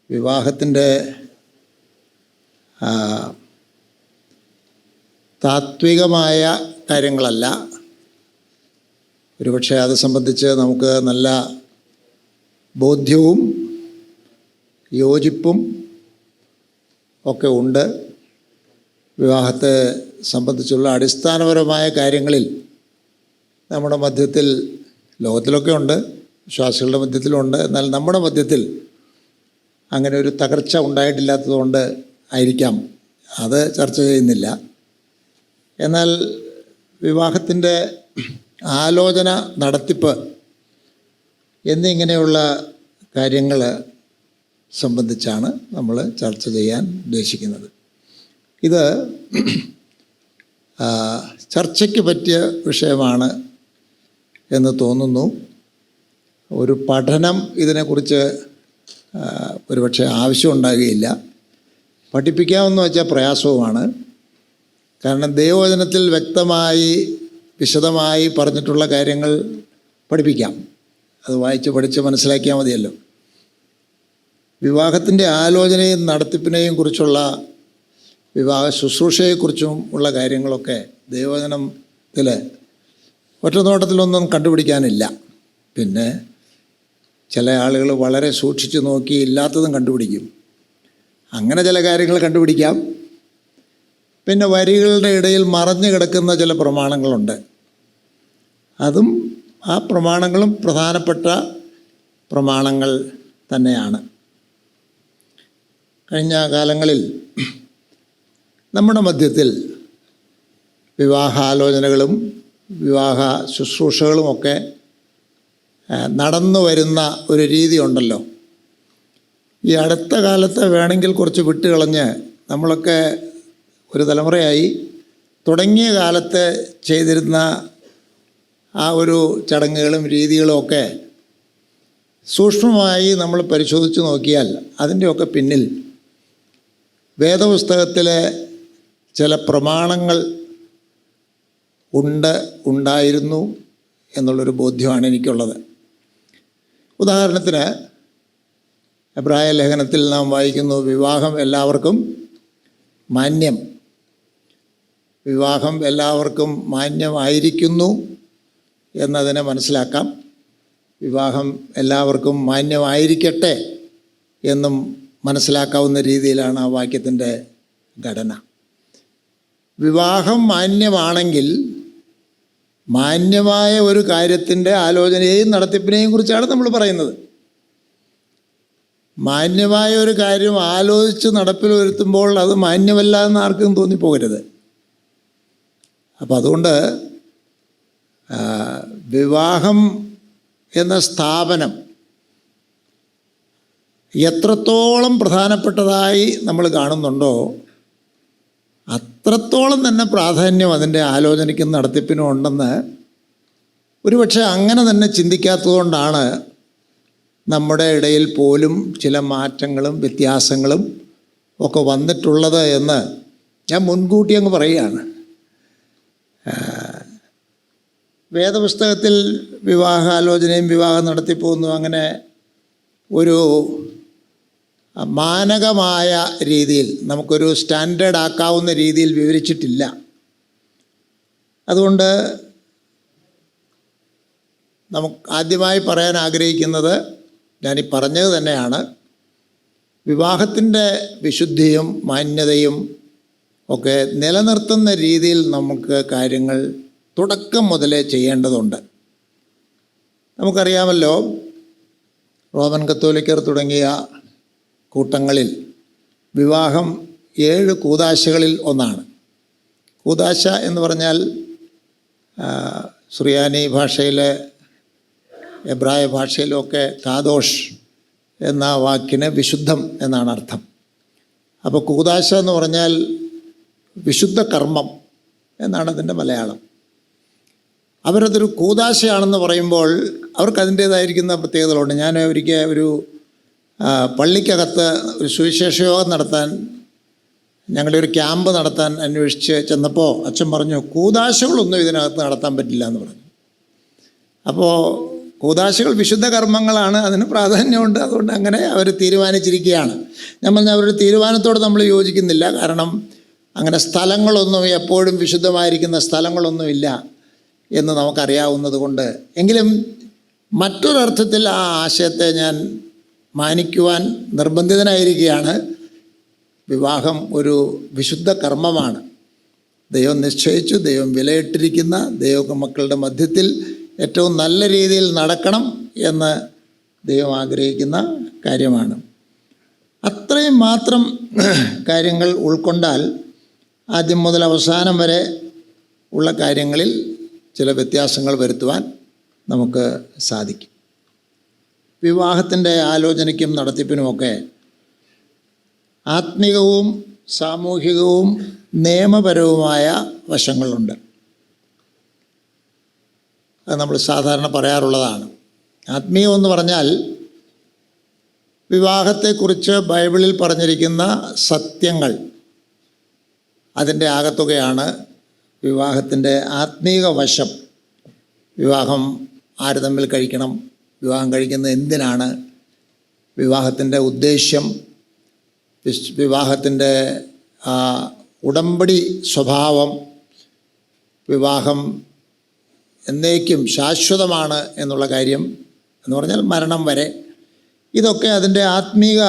വിവാഹത്തിൻ്റെ താത്വികമായ കാര്യങ്ങളല്ല. ഒരുപക്ഷെ അത് സംബന്ധിച്ച് നമുക്ക് നല്ല ബോധ്യവും യോജിപ്പും ഒക്കെ ഉണ്ട്. വിവാഹത്തെ സംബന്ധിച്ചുള്ള അടിസ്ഥാനപരമായ കാര്യങ്ങളിൽ നമ്മുടെ മധ്യത്തിൽ, ലോകത്തിലൊക്കെ ഉണ്ട്, വിശ്വാസികളുടെ മധ്യത്തിലുണ്ട്, എന്നാൽ നമ്മുടെ മധ്യത്തിൽ അങ്ങനെ ഒരു തകർച്ച ഉണ്ടായിട്ടില്ലാത്തതുകൊണ്ട് ആയിരിക്കാം അത് ചർച്ച ചെയ്യുന്നില്ല. എന്നാൽ വിവാഹത്തിൻ്റെ ആലോചന, നടത്തിപ്പ് എന്നിങ്ങനെയുള്ള കാര്യങ്ങൾ സംബന്ധിച്ചാണ് നമ്മൾ ചർച്ച ചെയ്യാൻ ഉദ്ദേശിക്കുന്നത്. ഇത് ചർച്ചയ്ക്ക് പറ്റിയ വിഷയമാണ് എന്ന് തോന്നുന്നു. ഒരു പഠനം ഇതിനെക്കുറിച്ച് ഒരുപക്ഷെ ആവശ്യമുണ്ടാകുകയില്ല. പഠിപ്പിക്കാമെന്ന് വെച്ചാൽ പ്രയാസവുമാണ്. കാരണം ദൈവവചനത്തിൽ വ്യക്തമായി വിശദമായി പറഞ്ഞിട്ടുള്ള കാര്യങ്ങൾ പഠിപ്പിക്കാം. അത് വായിച്ച് പഠിച്ച് മനസ്സിലാക്കിയാൽ മതിയല്ലോ. വിവാഹത്തിൻ്റെ ആലോചനയും നടത്തിപ്പിനെയും കുറിച്ചുള്ള, വിവാഹ ശുശ്രൂഷയെക്കുറിച്ചും ഉള്ള കാര്യങ്ങളൊക്കെ ദൈവവചനത്തിൽ ഒറ്റ നോട്ടത്തിലൊന്നും കണ്ടുപിടിക്കാനില്ല. പിന്നെ ചില ആളുകൾ വളരെ സൂക്ഷിച്ച് നോക്കി ഇല്ലാത്തതും കണ്ടുപിടിക്കും. അങ്ങനെ ചില കാര്യങ്ങൾ കണ്ടുപിടിക്കാം. പിന്നെ വരികളുടെ ഇടയിൽ മറഞ്ഞു കിടക്കുന്ന ചില പ്രമാണങ്ങളുണ്ട്. അതും ആ പ്രമാണങ്ങളും പ്രധാനപ്പെട്ട പ്രമാണങ്ങൾ തന്നെയാണ്. കഴിഞ്ഞ കാലങ്ങളിൽ നമ്മുടെ മധ്യത്തിൽ വിവാഹാലോചനകളും വിവാഹ ശുശ്രൂഷകളുമൊക്കെ നടന്നു വരുന്ന ഒരു രീതി ഉണ്ടല്ലോ. ഈ അടുത്ത കാലത്ത് വേണമെങ്കിൽ കുറച്ച് വിട്ടുകളഞ്ഞ് നമ്മളൊക്കെ ഒരു തലമുറയായി തുടങ്ങിയ കാലത്ത് ചെയ്തിരുന്ന ആ ഒരു ചടങ്ങുകളും രീതികളും ഒക്കെ സൂക്ഷ്മമായി നമ്മൾ പരിശോധിച്ച് നോക്കിയാൽ അതിൻ്റെയൊക്കെ പിന്നിൽ വേദപുസ്തകത്തിലെ ചില പ്രമാണങ്ങൾ ഉണ്ടായിരുന്നു എന്നുള്ളൊരു ബോധ്യമാണ് എനിക്കുള്ളത്. ഉദാഹരണത്തിന് എബ്രായ ലേഖനത്തിൽ നാം വായിക്കുന്നു, വിവാഹം എല്ലാവർക്കും മാന്യം. വിവാഹം എല്ലാവർക്കും മാന്യമായിരിക്കുന്നു എന്നതിനെ മനസ്സിലാക്കാം. വിവാഹം എല്ലാവർക്കും മാന്യമായിരിക്കട്ടെ എന്നും മനസ്സിലാക്കാവുന്ന രീതിയിലാണ് ആ വാക്യത്തിൻ്റെ ഘടന. വിവാഹം മാന്യമാണെങ്കിൽ മാന്യമായ ഒരു കാര്യത്തിൻ്റെ ആലോചനയെയും നടത്തിപ്പിനെയും കുറിച്ചാണ് നമ്മൾ പറയുന്നത്. മാന്യമായ ഒരു കാര്യം ആലോചിച്ച് നടപ്പിൽ വരുത്തുമ്പോൾ അത് മാന്യമല്ല എന്ന് ആർക്കും തോന്നിപ്പോകരുത്. അപ്പം അതുകൊണ്ട് വിവാഹം എന്ന സ്ഥാപനം എത്രത്തോളം പ്രധാനപ്പെട്ടതായി നമ്മൾ കാണുന്നുണ്ടോ അത്രത്തോളം തന്നെ പ്രാധാന്യം അതിൻ്റെ ആലോചനയ്ക്കും നടത്തിപ്പിനും ഉണ്ടെന്ന് ഒരുപക്ഷെ അങ്ങനെ തന്നെ ചിന്തിക്കാത്തതുകൊണ്ടാണ് നമ്മുടെ ഇടയിൽ പോലും ചില മാറ്റങ്ങളും വ്യത്യാസങ്ങളും ഒക്കെ വന്നിട്ടുള്ളത് എന്ന് ഞാൻ മുൻകൂട്ടി അങ്ങ് പറയുകയാണ്. വേദപുസ്തകത്തിൽ വിവാഹാലോചനയും വിവാഹം നടത്തിപ്പോകുന്നു അങ്ങനെ ഒരു മാനകമായ രീതിയിൽ, നമുക്കൊരു സ്റ്റാൻഡേർഡ് ആക്കാവുന്ന രീതിയിൽ വിവരിച്ചിട്ടില്ല. അതുകൊണ്ട് നമുക്ക് ആദ്യമായി പറയാൻ ആഗ്രഹിക്കുന്നത്, ഞാനീ പറഞ്ഞത് തന്നെയാണ്, വിവാഹത്തിൻ്റെ വിശുദ്ധിയും മാന്യതയും ഒക്കെ നിലനിർത്തുന്ന രീതിയിൽ നമുക്ക് കാര്യങ്ങൾ തുടക്കം മുതലേ ചെയ്യേണ്ടതുണ്ട്. നമുക്കറിയാമല്ലോ, റോമൻ കത്തോലിക്കർ തുടങ്ങിയ കൂട്ടങ്ങളിൽ വിവാഹം 7 കൂദാശകളിൽ ഒന്നാണ്. കൂദാശ എന്ന് പറഞ്ഞാൽ സുറിയാനി ഭാഷയിലെ, എബ്രായ ഭാഷയിലൊക്കെ കാദോഷ് എന്ന വാക്കിന് വിശുദ്ധം എന്നാണ് അർത്ഥം. അപ്പോൾ കൂദാശ എന്ന് പറഞ്ഞാൽ വിശുദ്ധ കർമ്മം എന്നാണ് അതിൻ്റെ മലയാളം. അവരതൊരു കൂദാശയാണെന്ന് പറയുമ്പോൾ അവർക്ക് അതിൻ്റേതായിരിക്കുന്ന പ്രത്യേകതകളുണ്ട്. ഞാൻ ഒരിക്കൽ ഒരു പള്ളിക്കകത്ത് ഒരു സുവിശേഷ യോഗം നടത്താൻ, ഞങ്ങളുടെ ഒരു ക്യാമ്പ് നടത്താൻ അന്വേഷിച്ച് ചെന്നപ്പോൾ അച്ഛൻ പറഞ്ഞു, കൂദാശകളൊന്നും ഇതിനകത്ത് നടത്താൻ പറ്റില്ല എന്ന് പറഞ്ഞു. അപ്പോൾ കൂദാശകൾ വിശുദ്ധ കർമ്മങ്ങളാണ്, അതിന് പ്രാധാന്യമുണ്ട്. അതുകൊണ്ട് അങ്ങനെ അവർ തീരുമാനിച്ചിരിക്കുകയാണ്. ഞാൻ പറഞ്ഞ അവരുടെ തീരുമാനത്തോട് നമ്മൾ യോജിക്കുന്നില്ല. കാരണം അങ്ങനെ സ്ഥലങ്ങളൊന്നും, എപ്പോഴും വിശുദ്ധമായിരിക്കുന്ന സ്ഥലങ്ങളൊന്നുമില്ല എന്ന് നമുക്കറിയാവുന്നത് കൊണ്ട്. എങ്കിലും മറ്റൊരർത്ഥത്തിൽ ആ ആശയത്തെ ഞാൻ മാനിക്കുവാൻ നിർബന്ധിതനായിരിക്കുകയാണ്. വിവാഹം ഒരു വിശുദ്ധ കർമ്മമാണ്. ദൈവം നിശ്ചയിച്ചു, ദൈവം വിലയിട്ടിരിക്കുന്ന ദൈവമക്കളുടെ മധ്യത്തിൽ ഏറ്റവും നല്ല രീതിയിൽ നടക്കണം എന്ന് ദൈവം ആഗ്രഹിക്കുന്ന കാര്യമാണ്. അത്രയും മാത്രം കാര്യങ്ങൾ ഉൾക്കൊണ്ടാൽ ആദ്യം മുതൽ അവസാനം വരെ ഉള്ള കാര്യങ്ങളിൽ ചില വ്യത്യാസങ്ങൾ വരുത്തുവാൻ നമുക്ക് സാധിക്കും. വിവാഹത്തിൻ്റെ ആലോചനയ്ക്കും നടത്തിപ്പിനുമൊക്കെ ആത്മീകവും സാമൂഹികവും നിയമപരവുമായ വശങ്ങളുണ്ട്. അത് നമ്മൾ സാധാരണ പറയാറുള്ളതാണ്. ആത്മീയമെന്ന് പറഞ്ഞാൽ വിവാഹത്തെക്കുറിച്ച് ബൈബിളിൽ പറഞ്ഞിരിക്കുന്ന സത്യങ്ങൾ, അതിൻ്റെ ആകത്തുകയാണ് വിവാഹത്തിൻ്റെ ആത്മീക വശം. വിവാഹം ആര് തമ്മിൽ കഴിക്കണം, വിവാഹം കഴിക്കുന്നത് എന്തിനാണ്, വിവാഹത്തിൻ്റെ ഉദ്ദേശ്യം, വിവാഹത്തിൻ്റെ ഉടമ്പടി സ്വഭാവം, വിവാഹം എന്നേക്കും ശാശ്വതമാണ് എന്നുള്ള കാര്യം എന്ന് പറഞ്ഞാൽ മരണം വരെ, ഇതൊക്കെ അതിൻ്റെ ആത്മീക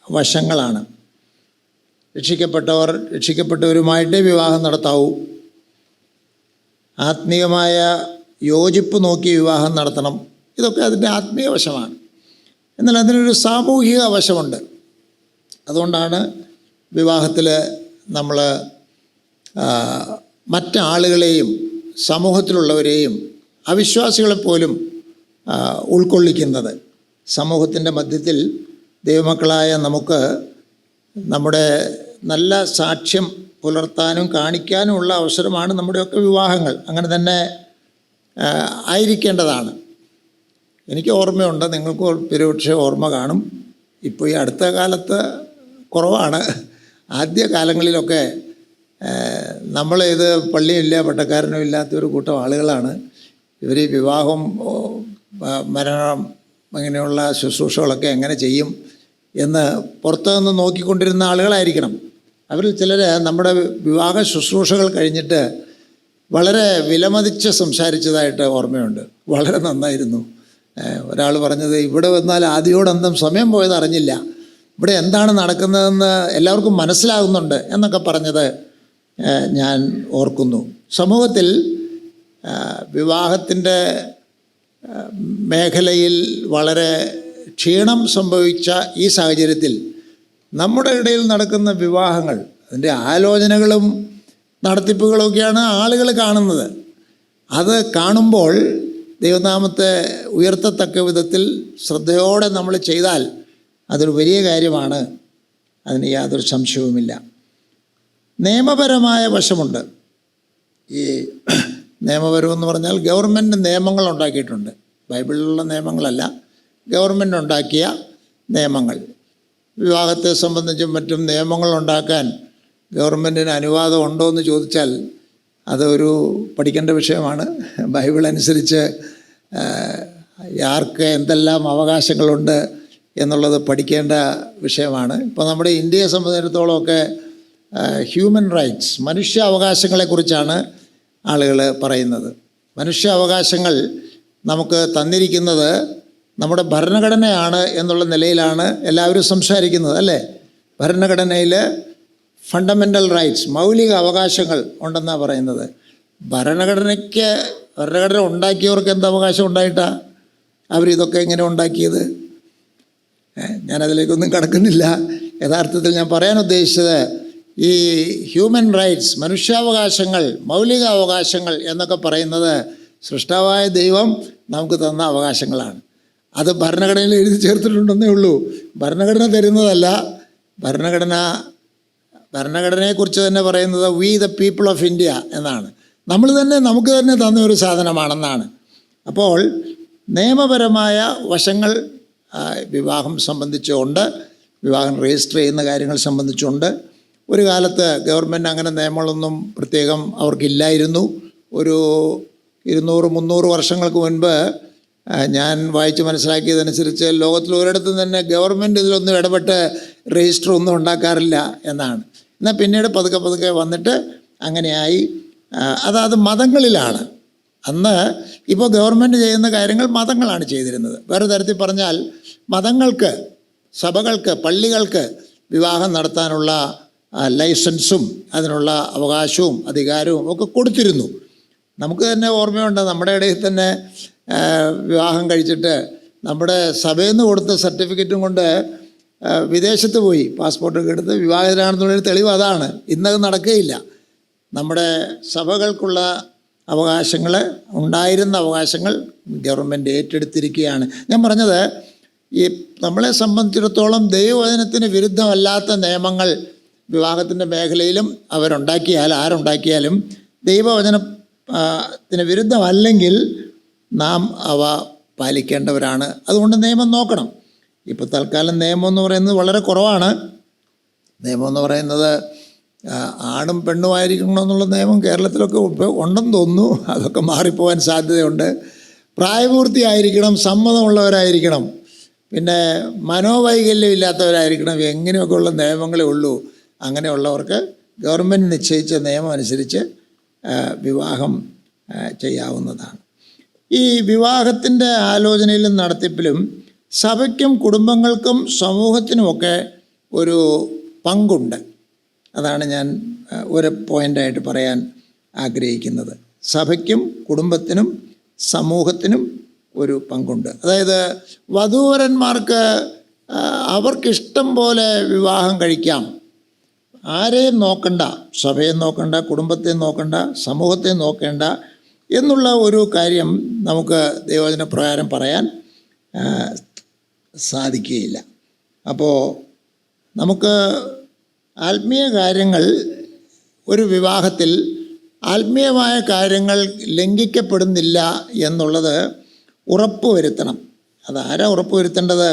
വശങ്ങളാണ്. രക്ഷിക്കപ്പെട്ടവരുമായിട്ടേ വിവാഹം നടത്താവൂ. ആത്മീയമായ യോജിപ്പ് നോക്കി വിവാഹം നടത്തണം. ഇതൊക്കെ അതിൻ്റെ ആത്മീയ വശമാണ്. എന്നാൽ അതിനൊരു സാമൂഹിക വശമുണ്ട്. അതുകൊണ്ടാണ് വിവാഹത്തിൽ നമ്മൾ മറ്റാളുകളെയും സമൂഹത്തിലുള്ളവരെയും അവിശ്വാസികളെപ്പോലും ഉൾക്കൊള്ളിക്കുന്നത്. സമൂഹത്തിൻ്റെ മധ്യത്തിൽ ദൈവമക്കളായ നമുക്ക് നമ്മുടെ നല്ല സാക്ഷ്യം പുലർത്താനും കാണിക്കാനുമുള്ള അവസരമാണ് നമ്മുടെയൊക്കെ വിവാഹങ്ങൾ. അങ്ങനെ തന്നെ ആയിരിക്കേണ്ടതാണ്. എനിക്ക് ഓർമ്മയുണ്ട്, നിങ്ങൾക്ക് ഒരുപക്ഷെ ഓർമ്മ കാണും. ഇപ്പോൾ ഈ അടുത്ത കാലത്ത് കുറവാണ്. ആദ്യ കാലങ്ങളിലൊക്കെ നമ്മളിത് പള്ളിയില്ല പട്ടക്കാരനും ഇല്ലാത്തൊരു കൂട്ടം ആളുകളാണ്. ഇവർ ഈ വിവാഹം, മരണം, അങ്ങനെയുള്ള ശുശ്രൂഷകളൊക്കെ എങ്ങനെ ചെയ്യും എന്ന് പുറത്തു നിന്ന് നോക്കിക്കൊണ്ടിരുന്ന ആളുകളായിരിക്കണം. അവരിൽ ചിലർ നമ്മുടെ വിവാഹ ശുശ്രൂഷകൾ കഴിഞ്ഞിട്ട് വളരെ വിലമതിച്ച് സംസാരിച്ചതായിട്ട് ഓർമ്മയുണ്ട്. വളരെ നന്നായിരുന്നു. ഒരാൾ പറഞ്ഞത്, ഇവിടെ വന്നാൽ ആദ്യോടന്തം സമയം പോയത് അറിഞ്ഞില്ല, ഇവിടെ എന്താണ് നടക്കുന്നതെന്ന് എല്ലാവർക്കും മനസ്സിലാകുന്നുണ്ട് എന്നൊക്കെ പറഞ്ഞത് ഞാൻ ഓർക്കുന്നു. സമൂഹത്തിൽ വിവാഹത്തിൻ്റെ മേഖലയിൽ വളരെ ക്ഷീണം സംഭവിച്ച ഈ സാഹചര്യത്തിൽ നമ്മുടെ ഇടയിൽ നടക്കുന്ന വിവാഹങ്ങൾ, അതിൻ്റെ ആലോചനകളും നടത്തിപ്പുകളൊക്കെയാണ് ആളുകൾ കാണുന്നത്. അത് കാണുമ്പോൾ ദൈവനാമത്തെ ഉയർത്തത്തക്ക വിധത്തിൽ ശ്രദ്ധയോടെ നമ്മൾ ചെയ്താൽ അതൊരു വലിയ കാര്യമാണ്. അതിന് യാതൊരു സംശയവുമില്ല. നിയമപരമായ വശമുണ്ട്. ഈ നിയമപരമെന്ന് പറഞ്ഞാൽ ഗവൺമെൻറ് നിയമങ്ങൾ ഉണ്ടാക്കിയിട്ടുണ്ട്. ബൈബിളിലുള്ള നിയമങ്ങളല്ല, ഗവൺമെൻറ് ഉണ്ടാക്കിയ നിയമങ്ങൾ. വിവാഹത്തെ സംബന്ധിച്ചും മറ്റും നിയമങ്ങൾ ഉണ്ടാക്കാൻ ഗവൺമെൻറ്റിന് അനുവാദം ഉണ്ടോ എന്ന് ചോദിച്ചാൽ അതൊരു പഠിക്കേണ്ട വിഷയമാണ്. ബൈബിൾ അനുസരിച്ച് ആർക്ക് എന്തെല്ലാം അവകാശങ്ങളുണ്ട് എന്നുള്ളത് പഠിക്കേണ്ട വിഷയമാണ്. ഇപ്പോൾ നമ്മുടെ ഇന്ത്യയെ സംബന്ധിച്ചിടത്തോളമൊക്കെ ഹ്യൂമൻ റൈറ്റ്സ്, മനുഷ്യ അവകാശങ്ങളെക്കുറിച്ചാണ് ആളുകൾ പറയുന്നത്. മനുഷ്യ അവകാശങ്ങൾ നമുക്ക് തന്നിരിക്കുന്നത് നമ്മുടെ ഭരണഘടനയാണ് എന്നുള്ള നിലയിലാണ് എല്ലാവരും സംസാരിക്കുന്നത്, അല്ലേ? ഭരണഘടനയിൽ ഫണ്ടമെൻ്റൽ റൈറ്റ്സ്, മൗലിക അവകാശങ്ങൾ ഉണ്ടെന്നാണ് പറയുന്നത്. ഭരണഘടന ഉണ്ടാക്കിയവർക്ക് എന്ത് അവകാശം ഉണ്ടായിട്ടാ അവരിതൊക്കെ എങ്ങനെ ഉണ്ടാക്കിയത്? ഞാനതിലേക്കൊന്നും കടക്കുന്നില്ല. യഥാർത്ഥത്തിൽ ഞാൻ പറയാൻ ഉദ്ദേശിച്ചത് ഈ ഹ്യൂമൻ റൈറ്റ്സ്, മനുഷ്യാവകാശങ്ങൾ, മൗലിക അവകാശങ്ങൾ എന്നൊക്കെ പറയുന്നത് സൃഷ്ടാവായ ദൈവം നമുക്ക് തന്ന അവകാശങ്ങളാണ്. അത് ഭരണഘടനയിൽ എഴുതി ചേർത്തിട്ടുണ്ടെന്നേ ഉള്ളൂ. ഭരണഘടന തരുന്നതല്ല. ഭരണഘടനയെക്കുറിച്ച് തന്നെ പറയുന്നത് we the people of India എന്നാണ്. നമുക്ക് തന്നെ തന്ന ഒരു സാധനമാണെന്നാണ്. അപ്പോൾ നിയമപരമായ വശങ്ങൾ വിവാഹം സംബന്ധിച്ചുണ്ട്, വിവാഹം രജിസ്റ്റർ ചെയ്യുന്ന കാര്യങ്ങൾ സംബന്ധിച്ചുണ്ട്. ഒരു കാലത്ത് ഗവൺമെൻറ് അങ്ങനെ നിയമങ്ങളൊന്നും പ്രത്യേകം അവർക്കില്ലായിരുന്നു. ഒരു 200-300 വർഷങ്ങൾക്ക് മുൻപ് ഞാൻ വായിച്ച് മനസ്സിലാക്കിയതനുസരിച്ച് ലോകത്തിൽ ഒരിടത്തും തന്നെ ഗവൺമെൻറ് ഇതിലൊന്നും ഇടപെട്ട് രജിസ്റ്റർ ഒന്നും ഉണ്ടാക്കാറില്ല എന്നാണ്. എന്നാൽ പിന്നീട് പതുക്കെ പതുക്കെ വന്നിട്ട് അങ്ങനെയായി. അതാത് മതങ്ങളിലാണ്. അന്ന് ഇപ്പോൾ ഗവൺമെൻറ് ചെയ്യുന്ന കാര്യങ്ങൾ മതങ്ങളാണ് ചെയ്തിരുന്നത്. വേറെ തരത്തിൽ പറഞ്ഞാൽ മതങ്ങൾക്ക്, സഭകൾക്ക്, പള്ളികൾക്ക് വിവാഹം നടത്താനുള്ള ലൈസൻസും അതിനുള്ള അവകാശവും അധികാരവും ഒക്കെ കൊടുത്തിരുന്നു. നമുക്ക് തന്നെ ഓർമ്മയുണ്ട്, നമ്മുടെ ഇടയിൽ തന്നെ വിവാഹം കഴിച്ചിട്ട് നമ്മുടെ സഭയിൽ നിന്ന് കൊടുത്ത സർട്ടിഫിക്കറ്റും കൊണ്ട് വിദേശത്ത് പോയി പാസ്പോർട്ടൊക്കെ എടുത്ത് വിവാഹിതരാണെന്നുള്ളൊരു തെളിവ് അതാണ്. ഇന്നത് നടക്കുകയില്ല. നമ്മുടെ സഭകൾക്കുള്ള അവകാശങ്ങൾ, ഉണ്ടായിരുന്ന അവകാശങ്ങൾ ഗവൺമെൻറ് ഏറ്റെടുത്തിരിക്കുകയാണ്. ഞാൻ പറഞ്ഞത്, ഈ നമ്മളെ സംബന്ധിച്ചിടത്തോളം ദൈവവചനത്തിന് വിരുദ്ധമല്ലാത്ത നിയമങ്ങൾ വിവാഹത്തിൻ്റെ മേഖലയിലും ആരുണ്ടാക്കിയാലും ദൈവവചനത്തിന് വിരുദ്ധമല്ലെങ്കിൽ നാം അവ പാലിക്കേണ്ടവരാണ്. അതുകൊണ്ട് നിയമം നോക്കണം. ഇപ്പോൾ തൽക്കാലം നിയമം എന്ന് പറയുന്നത് വളരെ കുറവാണ്. നിയമം എന്ന് പറയുന്നത് ആണും പെണ്ണുമായിരിക്കണമെന്നുള്ള നിയമം കേരളത്തിലൊക്കെ ഉണ്ടെന്ന് തോന്നുന്നു. അതൊക്കെ മാറിപ്പോകാൻ സാധ്യതയുണ്ട്. പ്രായപൂർത്തിയായിരിക്കണം, സമ്മതമുള്ളവരായിരിക്കണം, പിന്നെ മനോവൈകല്യം ഇല്ലാത്തവരായിരിക്കണം. എങ്ങനെയൊക്കെയുള്ള നിയമങ്ങളേ ഉള്ളൂ. അങ്ങനെയുള്ളവർക്ക് ഗവൺമെൻറ് നിശ്ചയിച്ച നിയമം അനുസരിച്ച് വിവാഹം ചെയ്യാവുന്നതാണ്. ഈ വിവാഹത്തിൻ്റെ ആലോചനയിലും നടത്തിപ്പിലും സഭയ്ക്കും കുടുംബങ്ങൾക്കും സമൂഹത്തിനുമൊക്കെ ഒരു പങ്കുണ്ട്. അതാണ് ഞാൻ ഒരു പോയിൻ്റായിട്ട് പറയാൻ ആഗ്രഹിക്കുന്നത്. സഭയ്ക്കും കുടുംബത്തിനും സമൂഹത്തിനും ഒരു പങ്കുണ്ട്. അതായത് വധൂവരന്മാർക്ക് അവർക്കിഷ്ടം പോലെ വിവാഹം കഴിക്കാം. ആരെയും നോക്കണ്ട, സഭയെ നോക്കണ്ട, കുടുംബത്തെ നോക്കണ്ട, സമൂഹത്തെ നോക്കേണ്ട എന്നുള്ള ഒരു കാര്യം നമുക്ക് ദൈവവചന പ്രകാരം പറയാൻ സാധിക്കുകയില്ല. അപ്പോൾ നമുക്ക് ആത്മീയ കാര്യങ്ങൾ, ഒരു വിവാഹത്തിൽ ആത്മീയമായ കാര്യങ്ങൾ ലംഘിക്കപ്പെടുന്നില്ല എന്നുള്ളത് ഉറപ്പുവരുത്തണം. അതാരാ ഉറപ്പുവരുത്തേണ്ടത്?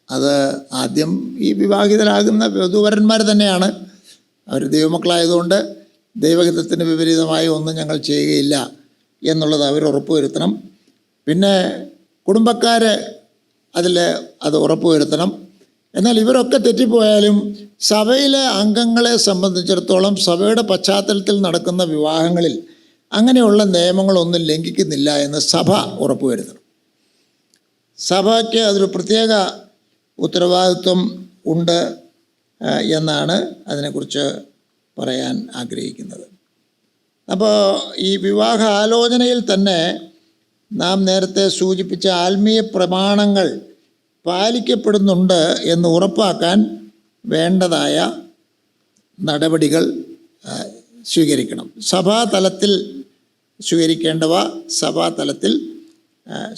അത് ആദ്യം ഈ വിവാഹിതരാകുന്ന വധൂവരന്മാർ തന്നെയാണ്. അവർ ദൈവമക്കളായതുകൊണ്ട് ദൈവഹിതത്തിന് വിപരീതമായി ഒന്നും ഞങ്ങൾ ചെയ്യുകയില്ല എന്നുള്ളത് അവർ ഉറപ്പുവരുത്തണം. പിന്നെ കുടുംബക്കാർ അത് ഉറപ്പുവരുത്തണം. എന്നാൽ ഇവരൊക്കെ തെറ്റിപ്പോയാലും സഭയിലെ അംഗങ്ങളെ സംബന്ധിച്ചിടത്തോളം സഭയുടെ പശ്ചാത്തലത്തിൽ നടക്കുന്ന വിവാഹങ്ങളിൽ അങ്ങനെയുള്ള നിയമങ്ങളൊന്നും ലംഘിക്കുന്നില്ല എന്ന് സഭ ഉറപ്പുവരുത്തണം. സഭയ്ക്ക് അതൊരു പ്രത്യേക ഉത്തരവാദിത്വം ഉണ്ട് എന്നാണ് അതിനെക്കുറിച്ച് പറയാൻ ആഗ്രഹിക്കുന്നത്. അപ്പോൾ ഈ വിവാഹ ആലോചനയിൽ തന്നെ നാം നേരത്തെ സൂചിപ്പിച്ച ആത്മീയ പ്രമാണങ്ങൾ പാലിക്കപ്പെടുന്നുണ്ട് എന്ന് ഉറപ്പാക്കാൻ വേണ്ടതായ നടപടികൾ സ്വീകരിക്കണം. സഭാതലത്തിൽ സ്വീകരിക്കേണ്ടവ സഭാതലത്തിൽ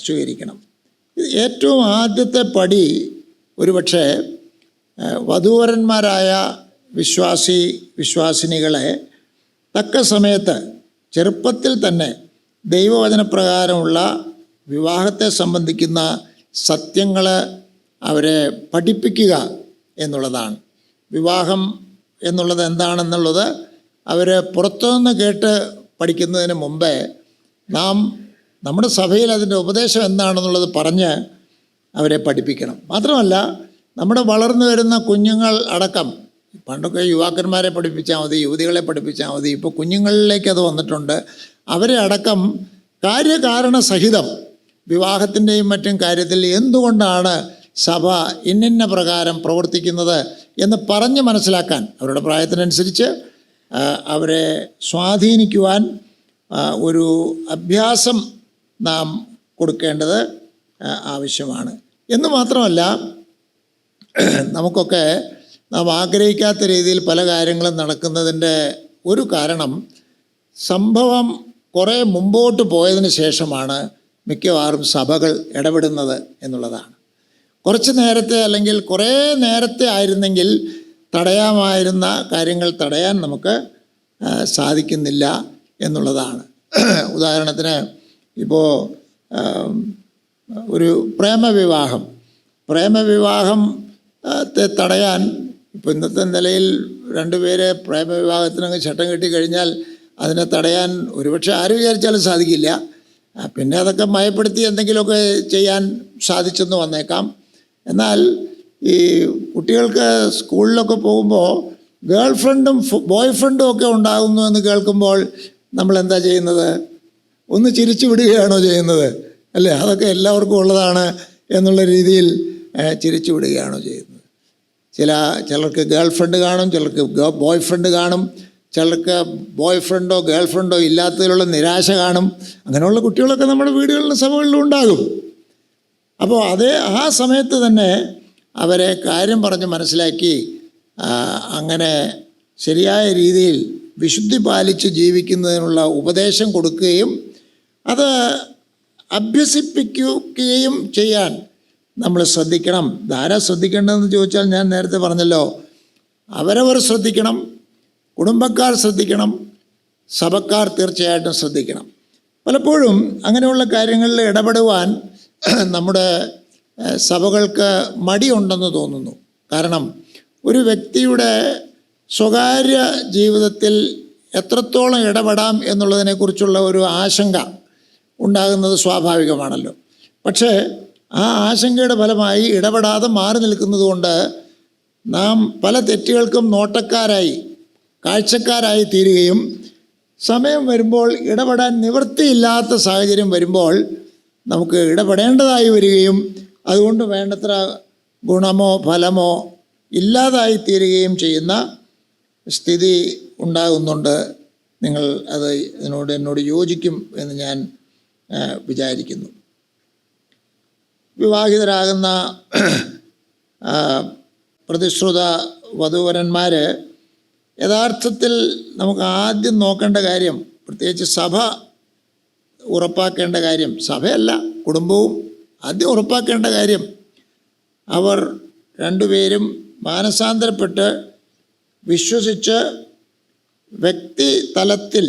സ്വീകരിക്കണം. ഏറ്റവും ആദ്യത്തെ പടി ഒരുപക്ഷെ വധൂവരന്മാരായ വിശ്വാസിനികളെ തക്ക സമയത്ത് ചെറുപ്പത്തിൽ തന്നെ ദൈവവചനപ്രകാരമുള്ള വിവാഹത്തെ സംബന്ധിക്കുന്ന സത്യങ്ങൾ അവരെ പഠിപ്പിക്കുക എന്നുള്ളതാണ്. വിവാഹം എന്നുള്ളത് എന്താണെന്നുള്ളത് അവർ പുറത്തുനിന്ന് കേട്ട് പഠിക്കുന്നതിന് മുമ്പേ നമ്മുടെ സഭയിൽ അതിൻ്റെ ഉപദേശം എന്താണെന്നുള്ളത് പറഞ്ഞ് അവരെ പഠിപ്പിക്കണം. മാത്രമല്ല, നമ്മുടെ വളർന്നു വരുന്ന കുഞ്ഞുങ്ങൾ അടക്കം, പണ്ടൊക്കെ യുവാക്കന്മാരെ പഠിപ്പിച്ചാൽ മതി, യുവതികളെ പഠിപ്പിച്ചാൽ മതി, ഇപ്പോൾ കുഞ്ഞുങ്ങളിലേക്ക് അത് വന്നിട്ടുണ്ട്. അവരെ അടക്കം കാര്യകാരണ സഹിതം വിവാഹത്തിൻ്റെയും മറ്റും കാര്യത്തിൽ എന്തുകൊണ്ടാണ് സഭ ഇന്നിന്ന പ്രകാരം പ്രവർത്തിക്കുന്നത് എന്ന് പറഞ്ഞ് മനസ്സിലാക്കാൻ, അവരുടെ പ്രായത്തിനനുസരിച്ച് അവരെ സ്വാധീനിക്കുവാൻ ഒരു അഭ്യാസം നാം കൊടുക്കേണ്ടത് ആവശ്യമാണ്. എന്ന് മാത്രമല്ല, നമുക്കൊക്കെ നാം ആഗ്രഹിക്കാത്ത രീതിയിൽ പല കാര്യങ്ങളും നടക്കുന്നതിൻ്റെ ഒരു കാരണം സംഭവം കുറേ മുമ്പോട്ട് പോയതിന് ശേഷമാണ് മിക്കവാറും സഭകൾ ഇടപെടുന്നത് എന്നുള്ളതാണ്. കുറച്ച് നേരത്തെ അല്ലെങ്കിൽ കുറേ നേരത്തെ ആയിരുന്നെങ്കിൽ തടയാമായിരുന്ന കാര്യങ്ങൾ തടയാൻ നമുക്ക് സാധിക്കുന്നില്ല എന്നുള്ളതാണ്. ഉദാഹരണത്തിന്, ഇപ്പോൾ ഒരു പ്രേമവിവാഹത്തെ തടയാൻ, ഇപ്പോൾ ഇന്നത്തെ നിലയിൽ രണ്ടുപേരെ പ്രേമവിവാഹത്തിനങ്ങ് ചട്ടം കെട്ടിക്കഴിഞ്ഞാൽ അതിനെ തടയാൻ ഒരുപക്ഷെ ആര് വിചാരിച്ചാലും സാധിക്കില്ല. പിന്നെ അതൊക്കെ മയപ്പെടുത്തി എന്തെങ്കിലുമൊക്കെ ചെയ്യാൻ സാധിച്ചെന്ന് വന്നേക്കാം. എന്നാൽ ഈ കുട്ടികൾക്ക് സ്കൂളിലൊക്കെ പോകുമ്പോൾ ഗേൾ ഫ്രണ്ടും ബോയ് ഫ്രണ്ടും ഒക്കെ ഉണ്ടാകുന്നു എന്ന് കേൾക്കുമ്പോൾ നമ്മൾ എന്താ ചെയ്യുന്നത്? ഒന്ന് ചിരിച്ചു വിടുകയാണോ ചെയ്യുന്നത്? അല്ലേ? അതൊക്കെ എല്ലാവർക്കും ഉള്ളതാണ് എന്നുള്ള രീതിയിൽ ചിരിച്ചു വിടുകയാണോ ചെയ്യുന്നത്? ചിലർക്ക് ഗേൾ ഫ്രണ്ട് കാണും, ചിലർക്ക് ബോയ് ഫ്രണ്ട് കാണും, ചിലർക്ക് ബോയ് ഫ്രണ്ടോ ഗേൾ ഫ്രണ്ടോ ഇല്ലാത്തതിലുള്ള നിരാശ കാണും. അങ്ങനെയുള്ള കുട്ടികളൊക്കെ നമ്മുടെ വീടുകളിലും സഭകളിലും ഉണ്ടാകും. അപ്പോൾ ആ സമയത്ത് തന്നെ അവരെ കാര്യം പറഞ്ഞ് മനസ്സിലാക്കി അങ്ങനെ ശരിയായ രീതിയിൽ വിശുദ്ധി പാലിച്ച് ജീവിക്കുന്നതിനുള്ള ഉപദേശം കൊടുക്കുകയും അത് അഭ്യസിപ്പിക്കുകയും ചെയ്യാൻ നമ്മൾ ശ്രദ്ധിക്കണം. ധാരാ ശ്രദ്ധിക്കേണ്ടതെന്ന് ചോദിച്ചാൽ ഞാൻ നേരത്തെ പറഞ്ഞല്ലോ, അവരവർ ശ്രദ്ധിക്കണം, കുടുംബക്കാർ ശ്രദ്ധിക്കണം, സഭക്കാർ തീർച്ചയായിട്ടും ശ്രദ്ധിക്കണം. പലപ്പോഴും അങ്ങനെയുള്ള കാര്യങ്ങളിൽ ഇടപെടുവാൻ നമ്മുടെ സഭകൾക്ക് മടിയുണ്ടെന്ന് തോന്നുന്നു. കാരണം ഒരു വ്യക്തിയുടെ സ്വകാര്യ ജീവിതത്തിൽ എത്രത്തോളം ഇടപെടാം എന്നുള്ളതിനെക്കുറിച്ചുള്ള ഒരു ആശങ്ക ഉണ്ടാകുന്നത് സ്വാഭാവികമാണല്ലോ. പക്ഷേ ആ ആശങ്കയുടെ ഫലമായി ഇടപെടാതെ മാറി നിൽക്കുന്നത് കൊണ്ട് നാം പല തെറ്റുകൾക്കും നോട്ടക്കാരായി, കാഴ്ചക്കാരായി തീരുകയും സമയം വരുമ്പോൾ ഇടപെടാൻ നിവൃത്തിയില്ലാത്ത സാഹചര്യം വരുമ്പോൾ നമുക്ക് ഇടപെടേണ്ടതായി വരികയും അതുകൊണ്ട് വേണ്ടത്ര ഗുണമോ ഫലമോ ഇല്ലാതായി തീരുകയും ചെയ്യുന്ന സ്ഥിതി ഉണ്ടാകുന്നുണ്ട്. നിങ്ങൾ എന്നോട് യോജിക്കും എന്ന് ഞാൻ വിചാരിക്കുന്നു. വിവാഹിതരാകുന്ന പ്രതിശ്രുത വധൂവരന്മാർ യഥാർത്ഥത്തിൽ നമുക്ക് ആദ്യം നോക്കേണ്ട കാര്യം, പ്രത്യേകിച്ച് സഭ ഉറപ്പാക്കേണ്ട കാര്യം, സഭയല്ല കുടുംബവും ആദ്യം ഉറപ്പാക്കേണ്ട കാര്യം, അവർ രണ്ടുപേരും മാനസാന്തരപ്പെട്ട് വിശ്വസിച്ച് വ്യക്തി തലത്തിൽ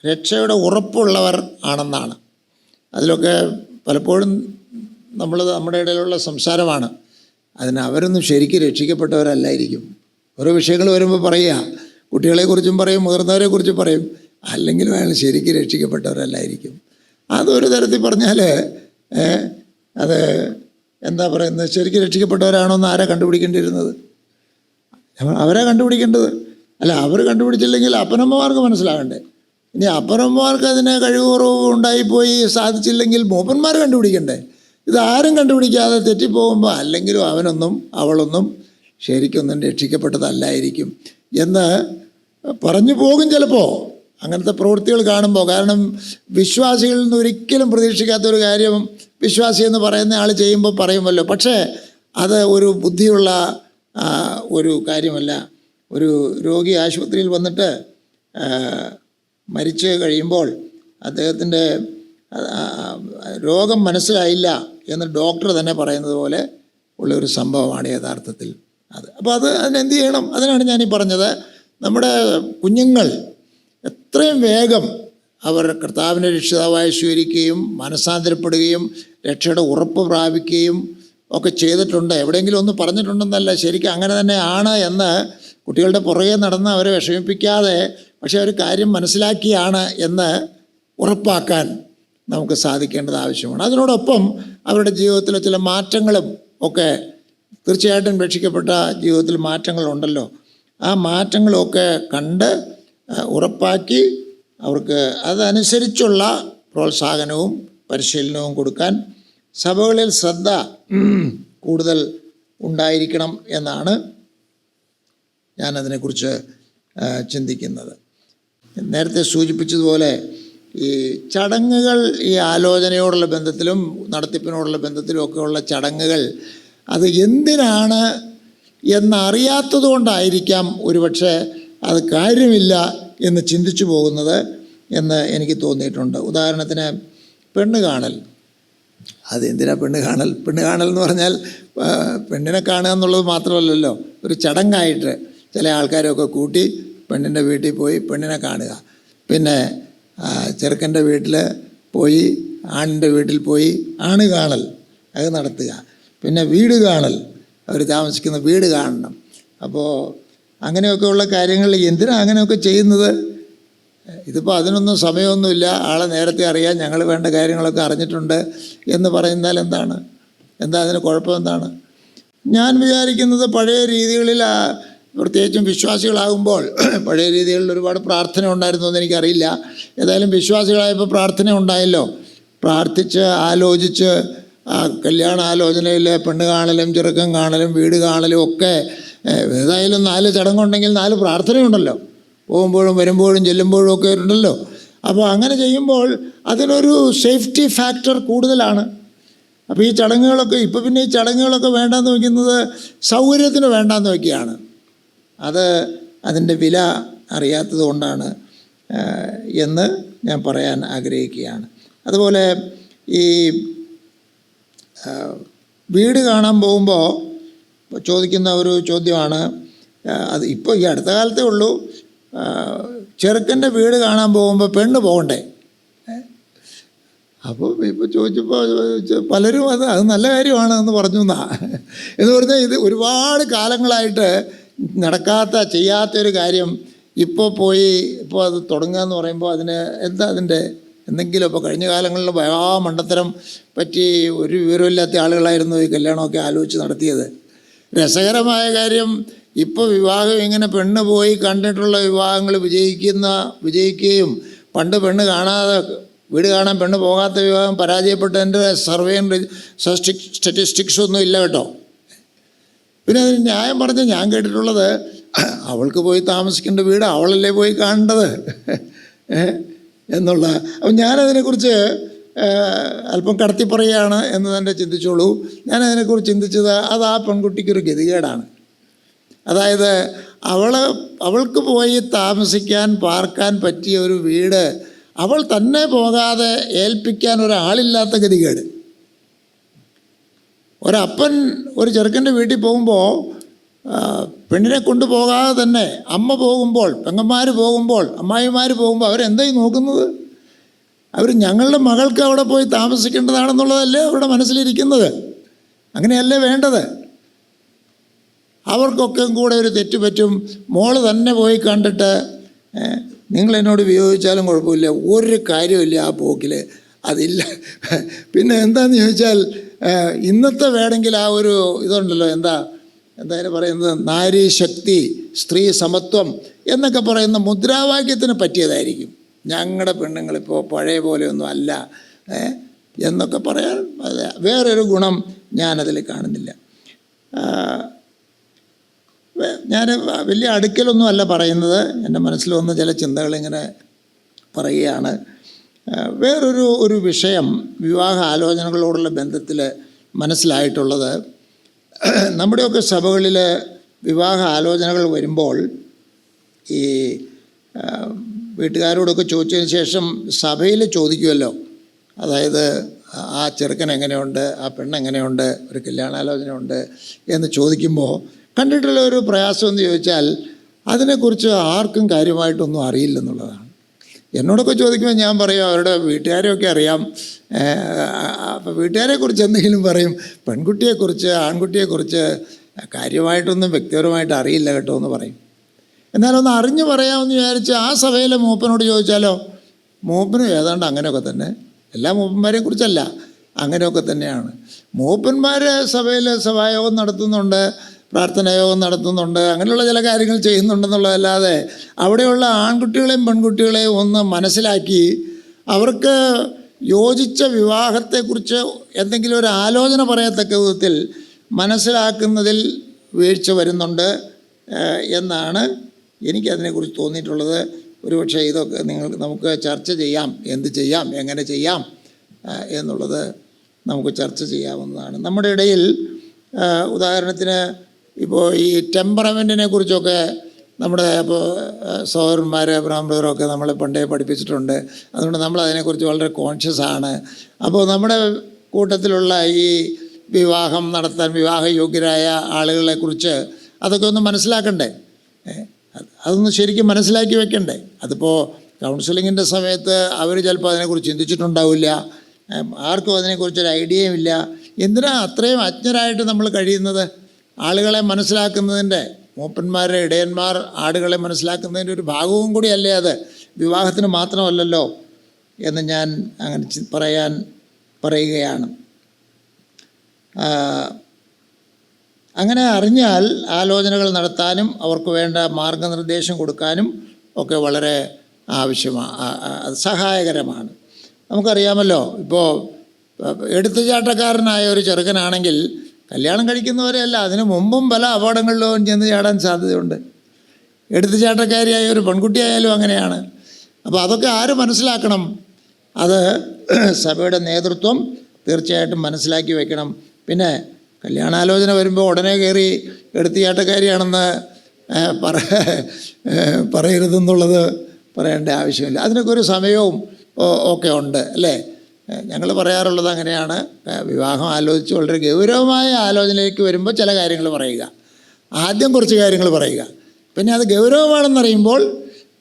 രക്ഷയുടെ ഉറപ്പുള്ളവർ ആണെന്നാണ്. അതിലൊക്കെ പലപ്പോഴും നമ്മുടെ ഇടയിലുള്ള സംസാരമാണ്. അവരൊന്നും ശരിക്കും രക്ഷിക്കപ്പെട്ടവരല്ലായിരിക്കും. ഓരോ വിഷയങ്ങൾ വരുമ്പോൾ പറയുക, കുട്ടികളെക്കുറിച്ചും പറയും, മുതിർന്നവരെക്കുറിച്ചും പറയും, അല്ലെങ്കിലും അയാൾ ശരിക്കും രക്ഷിക്കപ്പെട്ടവരല്ലായിരിക്കും. അതൊരു തരത്തിൽ പറഞ്ഞാൽ അത് എന്താ പറയുന്നത്, ശരിക്കും രക്ഷിക്കപ്പെട്ടവരാണോ എന്ന് ആരാ കണ്ടുപിടിക്കേണ്ടിയിരുന്നത്? അവരാ കണ്ടുപിടിക്കേണ്ടത്. അല്ല, അവർ കണ്ടുപിടിച്ചില്ലെങ്കിൽ അപ്പനമ്മമാർക്ക് മനസ്സിലാകണ്ടേ? ഇനി അപ്പനമ്മമാർക്ക് അതിന് കഴിവുറവ് ഉണ്ടായിപ്പോയി സാധിച്ചില്ലെങ്കിൽ മൂപ്പന്മാർ കണ്ടുപിടിക്കണ്ടേ? ഇതാരും കണ്ടുപിടിക്കാതെ തെറ്റിപ്പോകുമ്പോൾ അല്ലെങ്കിലും അവനൊന്നും അവളൊന്നും ശരിക്കൊന്നും രക്ഷിക്കപ്പെട്ടതല്ലായിരിക്കും എന്ന് പറഞ്ഞു പോകും ചിലപ്പോൾ അങ്ങനത്തെ പ്രവൃത്തികൾ കാണുമ്പോൾ. കാരണം വിശ്വാസികളിൽ നിന്ന് ഒരിക്കലും പ്രതീക്ഷിക്കാത്തൊരു കാര്യം വിശ്വാസി എന്ന് പറയുന്ന ആൾ ചെയ്യുമ്പോൾ പറയുമല്ലോ. പക്ഷേ അത് ഒരു ബുദ്ധിയുള്ള ഒരു കാര്യമല്ല. ഒരു രോഗി ആശുപത്രിയിൽ വന്നിട്ട് മരിച്ച് കഴിയുമ്പോൾ അദ്ദേഹത്തിൻ്റെ രോഗം മനസ്സിലായില്ല എന്ന് ഡോക്ടർ തന്നെ പറയുന്നത് പോലെ ഉള്ളൊരു സംഭവമാണ് യഥാർത്ഥത്തിൽ അത്. അപ്പോൾ അതിനെന്ത് ചെയ്യണം? അതിനാണ് ഞാനീ പറഞ്ഞത്, നമ്മുടെ കുഞ്ഞുങ്ങൾ എത്രയും വേഗം അവർ കർത്താവിനെ രക്ഷിതാവായി സ്വീകരിക്കുകയും മനസ്സാന്തരപ്പെടുകയും രക്ഷയുടെ ഉറപ്പ് പ്രാപിക്കുകയും ഒക്കെ ചെയ്തിട്ടുണ്ട്. എവിടെയെങ്കിലും ഒന്ന് പറഞ്ഞിട്ടുണ്ടെന്നല്ല, ശരിക്കും അങ്ങനെ തന്നെയാണ് എന്ന് കുട്ടികളുടെ പുറകെ നടന്ന് അവരെ വിഷമിപ്പിക്കാതെ, പക്ഷേ ഒരു കാര്യം മനസ്സിലാക്കിയാണ് എന്ന് ഉറപ്പാക്കാൻ നമുക്ക് സാധിക്കേണ്ടത് ആവശ്യമാണ്. അതിനോടൊപ്പം അവരുടെ ജീവിതത്തിലെ ചില മാറ്റങ്ങളും ഒക്കെ, തീർച്ചയായിട്ടും രക്ഷിക്കപ്പെട്ട ജീവിതത്തിൽ മാറ്റങ്ങളുണ്ടല്ലോ, ആ മാറ്റങ്ങളൊക്കെ കണ്ട് ഉറപ്പാക്കി അവർക്ക് അതനുസരിച്ചുള്ള പ്രോത്സാഹനവും പരിശീലനവും കൊടുക്കാൻ സഭകളിൽ ശ്രദ്ധ കൂടുതൽ ഉണ്ടായിരിക്കണം എന്നാണ് ഞാനതിനെക്കുറിച്ച് ചിന്തിക്കുന്നത്. നേരത്തെ സൂചിപ്പിച്ചതുപോലെ ഈ ചടങ്ങുകൾ, ഈ ആലോചനയോടുള്ള ബന്ധത്തിലും നടത്തിപ്പിനോടുള്ള ബന്ധത്തിലും ഒക്കെയുള്ള ചടങ്ങുകൾ അത് എന്തിനാണ് എന്നറിയാത്തത് കൊണ്ടായിരിക്കാം ഒരുപക്ഷെ അത് കാര്യമില്ല എന്ന് ചിന്തിച്ചു പോകുന്നത് എന്ന് എനിക്ക് തോന്നിയിട്ടുണ്ട്. ഉദാഹരണത്തിന് പെണ്ണ് കാണൽ. അതെന്തിനാ പെണ്ണ് കാണൽ? പെണ്ണ് കാണൽ എന്ന് പറഞ്ഞാൽ പെണ്ണിനെ കാണുക എന്നുള്ളത് മാത്രമല്ലല്ലോ, ഒരു ചടങ്ങായിട്ട് ചില ആൾക്കാരൊക്കെ കൂട്ടി പെണ്ണിൻ്റെ വീട്ടിൽ പോയി പെണ്ണിനെ കാണുക. പിന്നെ ചെറുക്കൻ്റെ വീട്ടിൽ പോയി ആണിൻ്റെ വീട്ടിൽ പോയി ആണ് കാണൽ അത് നടത്തുക. പിന്നെ വീട് കാണൽ, അവർ താമസിക്കുന്ന വീട് കാണണം. അപ്പോൾ അങ്ങനെയൊക്കെയുള്ള കാര്യങ്ങൾ എന്തിനാണ് അങ്ങനെയൊക്കെ ചെയ്യുന്നത്? ഇതിപ്പോൾ അതിനൊന്നും സമയമൊന്നുമില്ല, ആളെ നേരത്തെ അറിയാം, ഞങ്ങൾ വേണ്ട കാര്യങ്ങളൊക്കെ അറിഞ്ഞിട്ടുണ്ട് എന്ന് പറയുന്നാൽ എന്താ അതിന് കുഴപ്പം എന്താണ്? ഞാൻ വിചാരിക്കുന്നത് പഴയ രീതികളിൽ പ്രത്യേകിച്ചും വിശ്വാസികളാകുമ്പോൾ പഴയ രീതികളിൽ ഒരുപാട് പ്രാർത്ഥന ഉണ്ടായിരുന്നു എന്ന് എനിക്കറിയില്ല. ഏതായാലും വിശ്വാസികളായപ്പോൾ പ്രാർത്ഥന ഉണ്ടായല്ലോ. പ്രാർത്ഥിച്ച് ആലോചിച്ച് കല്യാണ ആലോചനയിൽ പെണ്ണ് കാണലും ചെറുക്കം കാണലും വീട് കാണലും ഒക്കെ ഏതായാലും 4 ചടങ്ങുണ്ടെങ്കിൽ 4 പ്രാർത്ഥനയുണ്ടല്ലോ. പോകുമ്പോഴും വരുമ്പോഴും ചെല്ലുമ്പോഴും ഒക്കെ ഉണ്ടല്ലോ. അപ്പോൾ അങ്ങനെ ചെയ്യുമ്പോൾ അതിനൊരു സേഫ്റ്റി ഫാക്ടർ കൂടുതലാണ്. അപ്പോൾ ഈ ചടങ്ങുകളൊക്കെ ഇപ്പോൾ പിന്നെ ഈ ചടങ്ങുകളൊക്കെ വേണ്ടാന്ന് വയ്ക്കുന്നത് സൗകര്യത്തിന് വേണ്ടാന്ന് വയ്ക്കുകയാണ്. അതിൻ്റെ വില അറിയാത്തത് കൊണ്ടാണ് എന്ന് ഞാൻ പറയാൻ ആഗ്രഹിക്കുകയാണ്. അതുപോലെ ഈ വീട് കാണാൻ പോകുമ്പോൾ ചോദിക്കുന്ന ഒരു ചോദ്യമാണ്, അത് ഇപ്പോൾ ഈ അടുത്ത കാലത്തേ ഉള്ളൂ, ചെറുക്കൻ്റെ വീട് കാണാൻ പോകുമ്പോൾ പെണ്ണ് പോകണ്ടേ? അപ്പോൾ ഇപ്പോൾ ചോദിച്ചപ്പോൾ പലരും അത് നല്ല കാര്യമാണ് എന്ന് പറഞ്ഞു എന്ന് പറഞ്ഞാൽ ഇത് ഒരുപാട് കാലങ്ങളായിട്ട് ചെയ്യാത്തൊരു കാര്യം ഇപ്പോൾ അത് തുടങ്ങുക എന്ന് പറയുമ്പോൾ അതിൻ്റെ എന്തെങ്കിലും ഇപ്പോൾ കഴിഞ്ഞ കാലങ്ങളിൽ മണ്ടത്തരം പറ്റി ഒരു വിവരമില്ലാത്ത ആളുകളായിരുന്നു ഈ കല്യാണമൊക്കെ ആലോചിച്ച് നടത്തിയത്. രസകരമായ കാര്യം, ഇപ്പോൾ വിവാഹം ഇങ്ങനെ പെണ്ണ് പോയി കണ്ടിട്ടുള്ള വിവാഹങ്ങൾ വിജയിക്കുകയും പണ്ട് പെണ്ണ് കാണാതെ വീട് കാണാൻ പെണ്ണ് പോകാത്ത വിവാഹം പരാജയപ്പെട്ടതിൻ്റെ സർവേയും സ്റ്റാറ്റിസ്റ്റിക്സും ഒന്നും ഇല്ല കേട്ടോ. പിന്നെ അതിന് ന്യായം പറഞ്ഞ് ഞാൻ കേട്ടിട്ടുള്ളത്, അവൾക്ക് പോയി താമസിക്കേണ്ട വീട് അവളല്ലേ പോയി കാണേണ്ടത് എന്നുള്ള. അപ്പം ഞാനതിനെക്കുറിച്ച് അല്പം കടത്തി പറയുകയാണ് എന്ന് തന്നെ ചിന്തിച്ചോളൂ. ഞാനതിനെക്കുറിച്ച് ചിന്തിച്ചത് അത് ആ പെൺകുട്ടിക്കൊരു ഗതികേടാണ്. അതായത് അവൾക്ക് പോയി താമസിക്കാൻ പാർക്കാൻ പറ്റിയ ഒരു വീട് അവൾ തന്നെ പോകാതെ ഏൽപ്പിക്കാൻ ഒരാളില്ലാത്ത ഗതികേട്. ഒരപ്പൻ ഒരു ചെറുക്കൻ്റെ വീട്ടിൽ പോകുമ്പോൾ പെണ്ണിനെ കൊണ്ടുപോകാതെ തന്നെ അമ്മ പോകുമ്പോൾ, പെങ്ങന്മാർ പോകുമ്പോൾ, അമ്മായിമാർ പോകുമ്പോൾ അവരെന്തായി നോക്കുന്നത്? അവർ ഞങ്ങളുടെ മകൾക്ക് അവിടെ പോയി താമസിക്കേണ്ടതാണെന്നുള്ളതല്ലേ അവരുടെ മനസ്സിലിരിക്കുന്നത്. അങ്ങനെയല്ലേ വേണ്ടത്? അവർക്കൊക്കെ കൂടെ ഒരു തെറ്റ് പറ്റും. മോള് തന്നെ പോയി കണ്ടിട്ട് നിങ്ങളെന്നോട് വിയോജിച്ചാലും കുഴപ്പമില്ല, ഒരു കാര്യമില്ല ആ പോക്കിൽ, അതില്ല. പിന്നെ എന്താണെന്ന് ചോദിച്ചാൽ ഇന്നത്തെ വേണമെങ്കിൽ ആ ഒരു ഇതുണ്ടല്ലോ, എന്തായാലും പറയുന്നത് നാരി ശക്തി, സ്ത്രീ സമത്വം എന്നൊക്കെ പറയുന്ന മുദ്രാവാക്യത്തിന് പറ്റിയതായിരിക്കും. ഞങ്ങളുടെ പെണ്ണുങ്ങളിപ്പോൾ പഴയ പോലെയൊന്നും അല്ല എന്നൊക്കെ പറയാൻ വേറൊരു ഗുണം ഞാനതിൽ കാണുന്നില്ല. ഞാൻ വലിയ അടുക്കലൊന്നും അല്ല പറയുന്നത്, എൻ്റെ മനസ്സിൽ വന്ന ചില ചിന്തകളിങ്ങനെ പറയുകയാണ്. വേറൊരു വിഷയം വിവാഹ ആലോചനകളോടുള്ള ബന്ധത്തിൽ മനസ്സിലായിട്ടുള്ളത്, നമ്മുടെയൊക്കെ സഭകളിൽ വിവാഹ ആലോചനകൾ വരുമ്പോൾ ഈ വീട്ടുകാരോടൊക്കെ ചോദിച്ചതിന് ശേഷം സഭയിൽ ചോദിക്കുമല്ലോ. അതായത് ആ ചെറുക്കൻ എങ്ങനെയുണ്ട്, ആ പെണ്ണെങ്ങനെയുണ്ട്, ഒരു കല്യാണാലോചന ഉണ്ട് എന്ന് ചോദിക്കുമ്പോൾ കണ്ടിട്ടുള്ള ഒരു പ്രയാസം എന്ന് ചോദിച്ചാൽ അതിനെക്കുറിച്ച് ആർക്കും കാര്യമായിട്ടൊന്നും അറിയില്ലെന്നുള്ളതാണ്. എന്നോടൊക്കെ ചോദിക്കുമ്പോൾ ഞാൻ പറയും അവരുടെ വീട്ടുകാരെയൊക്കെ അറിയാം. അപ്പോൾ വീട്ടുകാരെക്കുറിച്ച് എന്തെങ്കിലും പറയും, പെൺകുട്ടിയെക്കുറിച്ച് ആൺകുട്ടിയെക്കുറിച്ച് കാര്യമായിട്ടൊന്നും വ്യക്തിപരമായിട്ട് അറിയില്ല കേട്ടോ എന്ന് പറയും. എന്നാലൊന്ന് അറിഞ്ഞു പറയാമെന്ന് വിചാരിച്ച് ആ സഭയിലെ മൂപ്പനോട് ചോദിച്ചാലോ, മൂപ്പനും ഏതാണ്ട് അങ്ങനെയൊക്കെ തന്നെ, എല്ലാ മൂപ്പന്മാരെയും കുറിച്ചല്ല, അങ്ങനെയൊക്കെ തന്നെയാണ്. മൂപ്പന്മാർ സഭയിൽ സഭായോഗം നടത്തുന്നുണ്ട്, പ്രാർത്ഥനായോഗം നടത്തുന്നുണ്ട്, അങ്ങനെയുള്ള ചില കാര്യങ്ങൾ ചെയ്യുന്നുണ്ടെന്നുള്ളതല്ലാതെ അവിടെയുള്ള ആൺകുട്ടികളെയും പെൺകുട്ടികളെയും ഒന്ന് മനസ്സിലാക്കി അവർക്ക് യോജിച്ച വിവാഹത്തെക്കുറിച്ച് എന്തെങ്കിലും ഒരു ആലോചന പറയത്തക്ക വിധത്തിൽ മനസ്സിലാക്കുന്നതിൽ വീഴ്ച വരുന്നുണ്ട് എന്നാണ് എനിക്കതിനെക്കുറിച്ച് തോന്നിയിട്ടുള്ളത്. ഒരുപക്ഷെ ഇതൊക്കെ നമുക്ക് ചർച്ച ചെയ്യാം, എന്ത് ചെയ്യാം, എങ്ങനെ ചെയ്യാം എന്നുള്ളത് നമുക്ക് ചർച്ച ചെയ്യാവുന്നതാണ്. നമ്മുടെ ഇടയിൽ ഉദാഹരണത്തിന് ഇപ്പോൾ ഈ ടെമ്പറമെൻറ്റിനെ കുറിച്ചൊക്കെ നമ്മുടെ ഇപ്പോൾ സഹോദരന്മാർ ബ്രാഹ്മണരൊക്കെ നമ്മളെ പണ്ടേ പഠിപ്പിച്ചിട്ടുണ്ട്. അതുകൊണ്ട് നമ്മൾ അതിനെക്കുറിച്ച് വളരെ കോൺഷ്യസ് ആണ്. അപ്പോൾ നമ്മുടെ കൂട്ടത്തിലുള്ള ഈ വിവാഹം നടത്താൻ വിവാഹയോഗ്യരായ ആളുകളെക്കുറിച്ച് അതൊക്കെ ഒന്ന് മനസ്സിലാക്കണ്ടേ, അതൊന്ന് ശരിക്കും മനസ്സിലാക്കി വെക്കണ്ടേ. അതിപ്പോൾ കൗൺസിലിങ്ങിൻ്റെ സമയത്ത് അവർ ചിലപ്പോൾ അതിനെക്കുറിച്ച് ചിന്തിച്ചിട്ടുണ്ടാവില്ല, ആർക്കും അതിനെക്കുറിച്ചൊരു ഐഡിയയും ഇല്ല. എന്തിനാ അത്രയും അജ്ഞരായിട്ട് നമ്മൾ കഴിയുന്നത്? ആളുകളെ മനസ്സിലാക്കുന്നതിൻ്റെ, മൂപ്പന്മാരെ ഇടയന്മാർ ആടുകളെ മനസ്സിലാക്കുന്നതിൻ്റെ ഒരു ഭാഗവും കൂടിയല്ലേ അത്. വിവാഹത്തിന് മാത്രമല്ലല്ലോ എന്ന് ഞാൻ അങ്ങനെ പറയുകയാണ്. അങ്ങനെ അറിഞ്ഞാൽ ആലോചനകൾ നടത്താനും അവർക്ക് വേണ്ട മാർഗനിർദ്ദേശം കൊടുക്കാനും ഒക്കെ വളരെ സഹായകരമാണ്. നമുക്കറിയാമല്ലോ, ഇപ്പോൾ എടുത്തുചാട്ടക്കാരനായ ഒരു ചെറുക്കനാണെങ്കിൽ കല്യാണം കഴിക്കുന്നവരെയല്ല, അതിനു മുമ്പും പല അപകടങ്ങളിലും ചെന്ന് ചാടാൻ സാധ്യതയുണ്ട്. എടുത്തുചാട്ടക്കാരിയായ ഒരു പെൺകുട്ടിയായാലും അങ്ങനെയാണ്. അപ്പോൾ അതൊക്കെ ആര് മനസ്സിലാക്കണം? അത് സഭയുടെ നേതൃത്വം തീർച്ചയായിട്ടും മനസ്സിലാക്കി വയ്ക്കണം. പിന്നെ കല്യാണാലോചന വരുമ്പോൾ ഉടനെ കയറി എടുത്തുചാട്ടക്കാരിയാണെന്ന് പറയരുതെന്നുള്ളത് പറയേണ്ട ആവശ്യമില്ല. അതിനൊക്കെ ഒരു സമയവും ഒക്കെ ഉണ്ട്, അല്ലേ? ഞങ്ങൾ പറയാറുള്ളത് അങ്ങനെയാണ്. വിവാഹം ആലോചിച്ച് വളരെ ഗൗരവമായ ആലോചനയിലേക്ക് വരുമ്പോൾ ചില കാര്യങ്ങൾ പറയുക, ആദ്യം കുറച്ച് കാര്യങ്ങൾ പറയുക, പിന്നെ അത് ഗൗരവമാണെന്നറിയുമ്പോൾ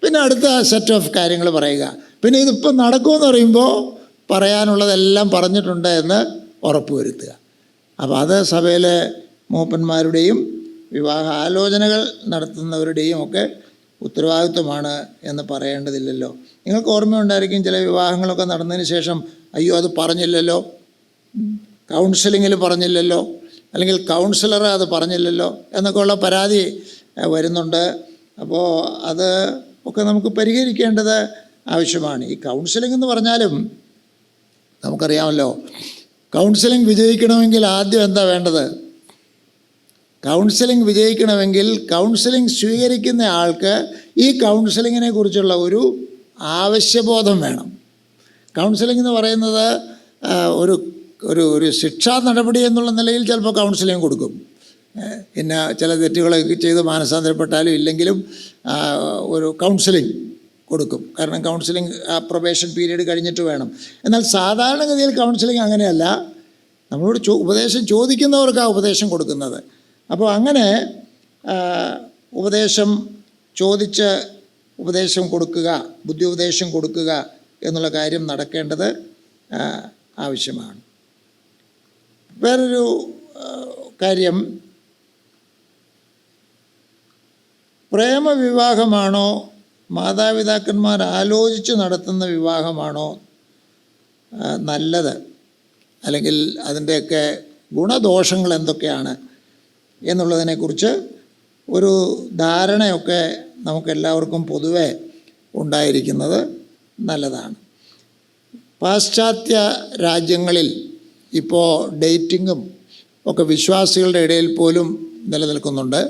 പിന്നെ അടുത്ത സെറ്റ് ഓഫ് കാര്യങ്ങൾ പറയുക, പിന്നെ ഇതിപ്പോൾ നടക്കുമെന്ന് പറയുമ്പോൾ പറയാനുള്ളതെല്ലാം പറഞ്ഞിട്ടുണ്ട് എന്ന് ഉറപ്പുവരുത്തുക. അപ്പോൾ അത് സഭയിലെ മൂപ്പന്മാരുടെയും വിവാഹ ആലോചനകൾ നടത്തുന്നവരുടെയും ഒക്കെ ഉത്തരവാദിത്വമാണ് എന്ന് പറയേണ്ടതില്ലല്ലോ. നിങ്ങൾക്ക് ഓർമ്മയുണ്ടായിരിക്കും, ചില വിവാഹങ്ങളൊക്കെ നടന്നതിന് ശേഷം അയ്യോ അത് പറഞ്ഞില്ലല്ലോ, കൗൺസിലിങ്ങിൽ പറഞ്ഞില്ലല്ലോ, അല്ലെങ്കിൽ കൗൺസിലർ അത് പറഞ്ഞില്ലല്ലോ എന്നൊക്കെ ഉള്ള പരാതി വരുന്നുണ്ട്. അപ്പോൾ അത് ഒക്കെ നമുക്ക് പരിഹരിക്കേണ്ടത് ആവശ്യമാണ്. ഈ കൗൺസിലിംഗ് എന്ന് പറഞ്ഞാലും നമുക്കറിയാമല്ലോ, കൗൺസിലിംഗ് വിജയിക്കണമെങ്കിൽ ആദ്യം എന്താ വേണ്ടത്? കൗൺസിലിംഗ് വിജയിക്കണമെങ്കിൽ കൗൺസിലിംഗ് സ്വീകരിക്കുന്ന ആൾക്ക് ഈ കൗൺസിലിങ്ങിനെ കുറിച്ചുള്ള ഒരു ആവശ്യബോധം വേണം. കൗൺസിലിംഗ് എന്ന് പറയുന്നത് ഒരു ഒരു ഒരു ശിക്ഷാ നടപടി എന്നുള്ള നിലയിൽ ചിലപ്പോൾ കൗൺസിലിംഗ് കൊടുക്കും. പിന്നെ ചില തെറ്റുകളൊക്കെ ചെയ്ത് മാനസാന്തരപ്പെട്ടാലും ഇല്ലെങ്കിലും ഒരു കൗൺസിലിംഗ് കൊടുക്കും. കാരണം കൗൺസിലിംഗ് പ്രൊബേഷൻ പീരീഡ് കഴിഞ്ഞിട്ട് വേണം. എന്നാൽ സാധാരണഗതിയിൽ കൗൺസിലിംഗ് അങ്ങനെയല്ല, നമ്മളോട് ഉപദേശം ചോദിക്കുന്നവർക്കാണ് ഉപദേശം കൊടുക്കുന്നത്. അപ്പോൾ അങ്ങനെ ഉപദേശം ചോദിച്ച് ഉപദേശം കൊടുക്കുക, ബുദ്ധി ഉപദേശം കൊടുക്കുക എന്നുള്ള കാര്യം നടക്കേണ്ടത് ആവശ്യമാണ്. വേറൊരു കാര്യം, പ്രേമവിവാഹമാണോ മാതാപിതാക്കന്മാർ ആലോചിച്ച് നടത്തുന്ന വിവാഹമാണോ നല്ലത്, അല്ലെങ്കിൽ അതിൻ്റെയൊക്കെ ഗുണദോഷങ്ങൾ എന്തൊക്കെയാണ് എന്നുള്ളതിനെക്കുറിച്ച് ഒരു ധാരണയൊക്കെ നമുക്കെല്ലാവർക്കും പൊതുവെ ഉണ്ടായിരിക്കുന്നത് നല്ലതാണ്. പാശ്ചാത്യ രാജ്യങ്ങളിൽ ഇപ്പോൾ ഡേറ്റിങ്ങും ഒക്കെ വിശ്വാസികളുടെ ഇടയിൽ പോലും നിലനിൽക്കുന്നുണ്ട്.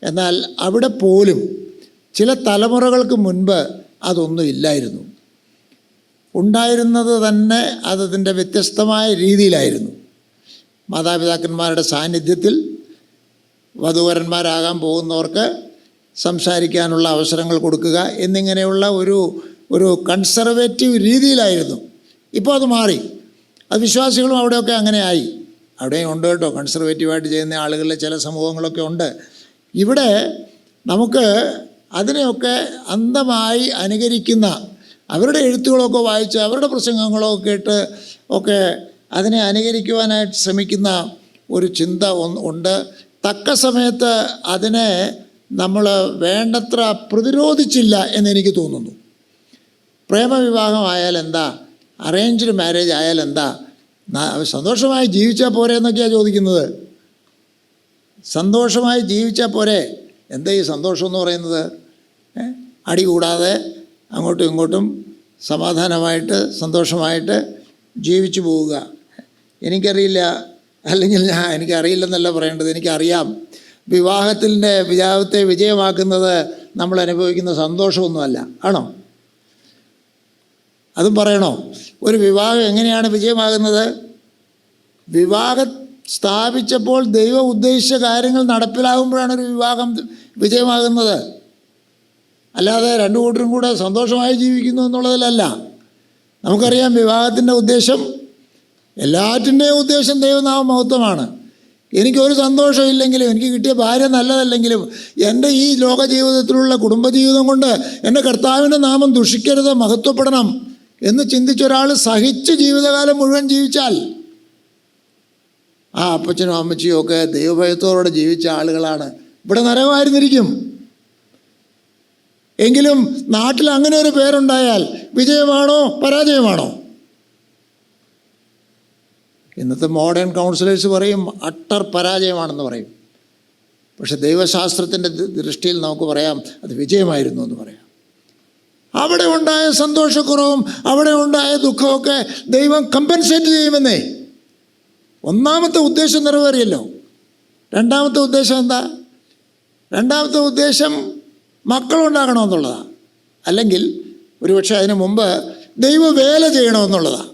എന്നാൽ അവിടെ പോലും ചില തലമുറകൾക്ക് മുൻപ് അതൊന്നും ഇല്ലായിരുന്നു. ഉണ്ടായിരുന്നത് തന്നെ അതിൻ്റെ വ്യത്യസ്തമായ രീതിയിലായിരുന്നു. മാതാപിതാക്കന്മാരുടെ സാന്നിധ്യത്തിൽ വധൂവരന്മാരാകാൻ പോകുന്നവർക്ക് സംസാരിക്കാനുള്ള അവസരങ്ങൾ കൊടുക്കുക എന്നിങ്ങനെയുള്ള ഒരു കൺസർവേറ്റീവ് രീതിയിലായിരുന്നു. ഇപ്പോൾ അത് മാറി. അത് വിശ്വാസികളും അവിടെയൊക്കെ അങ്ങനെ ആയി. അവിടെയും ഉണ്ട് കേട്ടോ, കൺസർവേറ്റീവായിട്ട് ചെയ്യുന്ന ആളുകളിലെ ചില സമൂഹങ്ങളൊക്കെ ഉണ്ട്. ഇവിടെ നമുക്ക് അതിനെയൊക്കെ അന്ധമായി അനുകരിക്കുന്ന, അവരുടെ എഴുത്തുകളൊക്കെ വായിച്ച് അവരുടെ പ്രസംഗങ്ങളൊക്കെ കേട്ട് ഒക്കെ അതിനെ അനുകരിക്കുവാനായിട്ട് ശ്രമിക്കുന്ന ഒരു ചിന്ത ഉണ്ട്. തക്ക സമയത്ത് അതിനെ നമ്മൾ വേണ്ടത്ര പ്രതിരോധിച്ചില്ല എന്നെനിക്ക് തോന്നുന്നു. പ്രേമവിവാഹമായാൽ എന്താ, അറേഞ്ച്ഡ് മാരേജ് ആയാൽ എന്താ, സന്തോഷമായി ജീവിച്ചാൽ പോരെ എന്നൊക്കെയാണ് ചോദിക്കുന്നത്. സന്തോഷമായി ജീവിച്ചാൽ പോരെ? എന്താ ഈ സന്തോഷം എന്ന് പറയുന്നത്? അടി കൂടാതെ അങ്ങോട്ടും ഇങ്ങോട്ടും സമാധാനമായിട്ട് സന്തോഷമായിട്ട് ജീവിച്ചു പോവുക. എനിക്കറിയില്ല, അല്ലെങ്കിൽ എനിക്കറിയില്ലെന്നല്ല പറയേണ്ടത്, എനിക്കറിയാം. വിവാഹത്തെ വിജയമാക്കുന്നത് നമ്മൾ അനുഭവിക്കുന്ന സന്തോഷമൊന്നുമല്ല, ആണോ? അതും പറയണോ? ഒരു വിവാഹം എങ്ങനെയാണ് വിജയമാകുന്നത്? വിവാഹം സ്ഥാപിച്ചപ്പോൾ ദൈവം ഉദ്ദേശിച്ച കാര്യങ്ങൾ നടപ്പിലാകുമ്പോഴാണ് ഒരു വിവാഹം വിജയമാകുന്നത്. അല്ലാതെ രണ്ടു കൂട്ടരും കൂടെ സന്തോഷമായി ജീവിക്കുന്നു എന്നുള്ളതിലല്ല. നമുക്കറിയാം വിവാഹത്തിൻ്റെ ഉദ്ദേശം, എല്ലാറ്റിൻ്റെയും ഉദ്ദേശം ദൈവനാമ മഹത്വമാണ്. എനിക്കൊരു സന്തോഷമില്ലെങ്കിലും, എനിക്ക് കിട്ടിയ ഭാര്യ നല്ലതല്ലെങ്കിലും, എൻ്റെ ഈ ലോക ജീവിതത്തിലുള്ള കുടുംബജീവിതം കൊണ്ട് എൻ്റെ കർത്താവിൻ്റെ നാമം ദുഷിക്കരുത്, മഹത്വപ്പെടണം എന്ന് ചിന്തിച്ചൊരാൾ സഹിച്ച് ജീവിതകാലം മുഴുവൻ ജീവിച്ചാൽ ആ അപ്പച്ചനും അമ്മച്ചിയും ഒക്കെ ദൈവഭയത്തോടെ ജീവിച്ച ആളുകളാണ്. ഇവിടെ നരകമായിരുന്നിരിക്കും. എങ്കിലും നാട്ടിൽ അങ്ങനെ ഒരു പേരുണ്ടായാൽ വിജയമാണോ പരാജയമാണോ? ഇന്നത്തെ മോഡേൺ കൗൺസിലേഴ്സ് പറയും അട്ടർ പരാജയമാണെന്ന് പറയും. പക്ഷെ ദൈവശാസ്ത്രത്തിൻ്റെ ദൃഷ്ടിയിൽ നമുക്ക് പറയാം അത് വിജയമായിരുന്നു എന്ന് പറയാം. അവിടെ ഉണ്ടായ സന്തോഷക്കുറവും അവിടെ ഉണ്ടായ ദുഃഖമൊക്കെ ദൈവം കമ്പൻസേറ്റ് ചെയ്യുമെന്നേ. ഒന്നാമത്തെ ഉദ്ദേശം നിറവേറിയല്ലോ. രണ്ടാമത്തെ ഉദ്ദേശം എന്താ? രണ്ടാമത്തെ ഉദ്ദേശം മക്കളുണ്ടാകണമെന്നുള്ളതാണ്. അല്ലെങ്കിൽ ഒരുപക്ഷെ അതിനു മുമ്പ് ദൈവവേല ചെയ്യണമെന്നുള്ളതാണ്.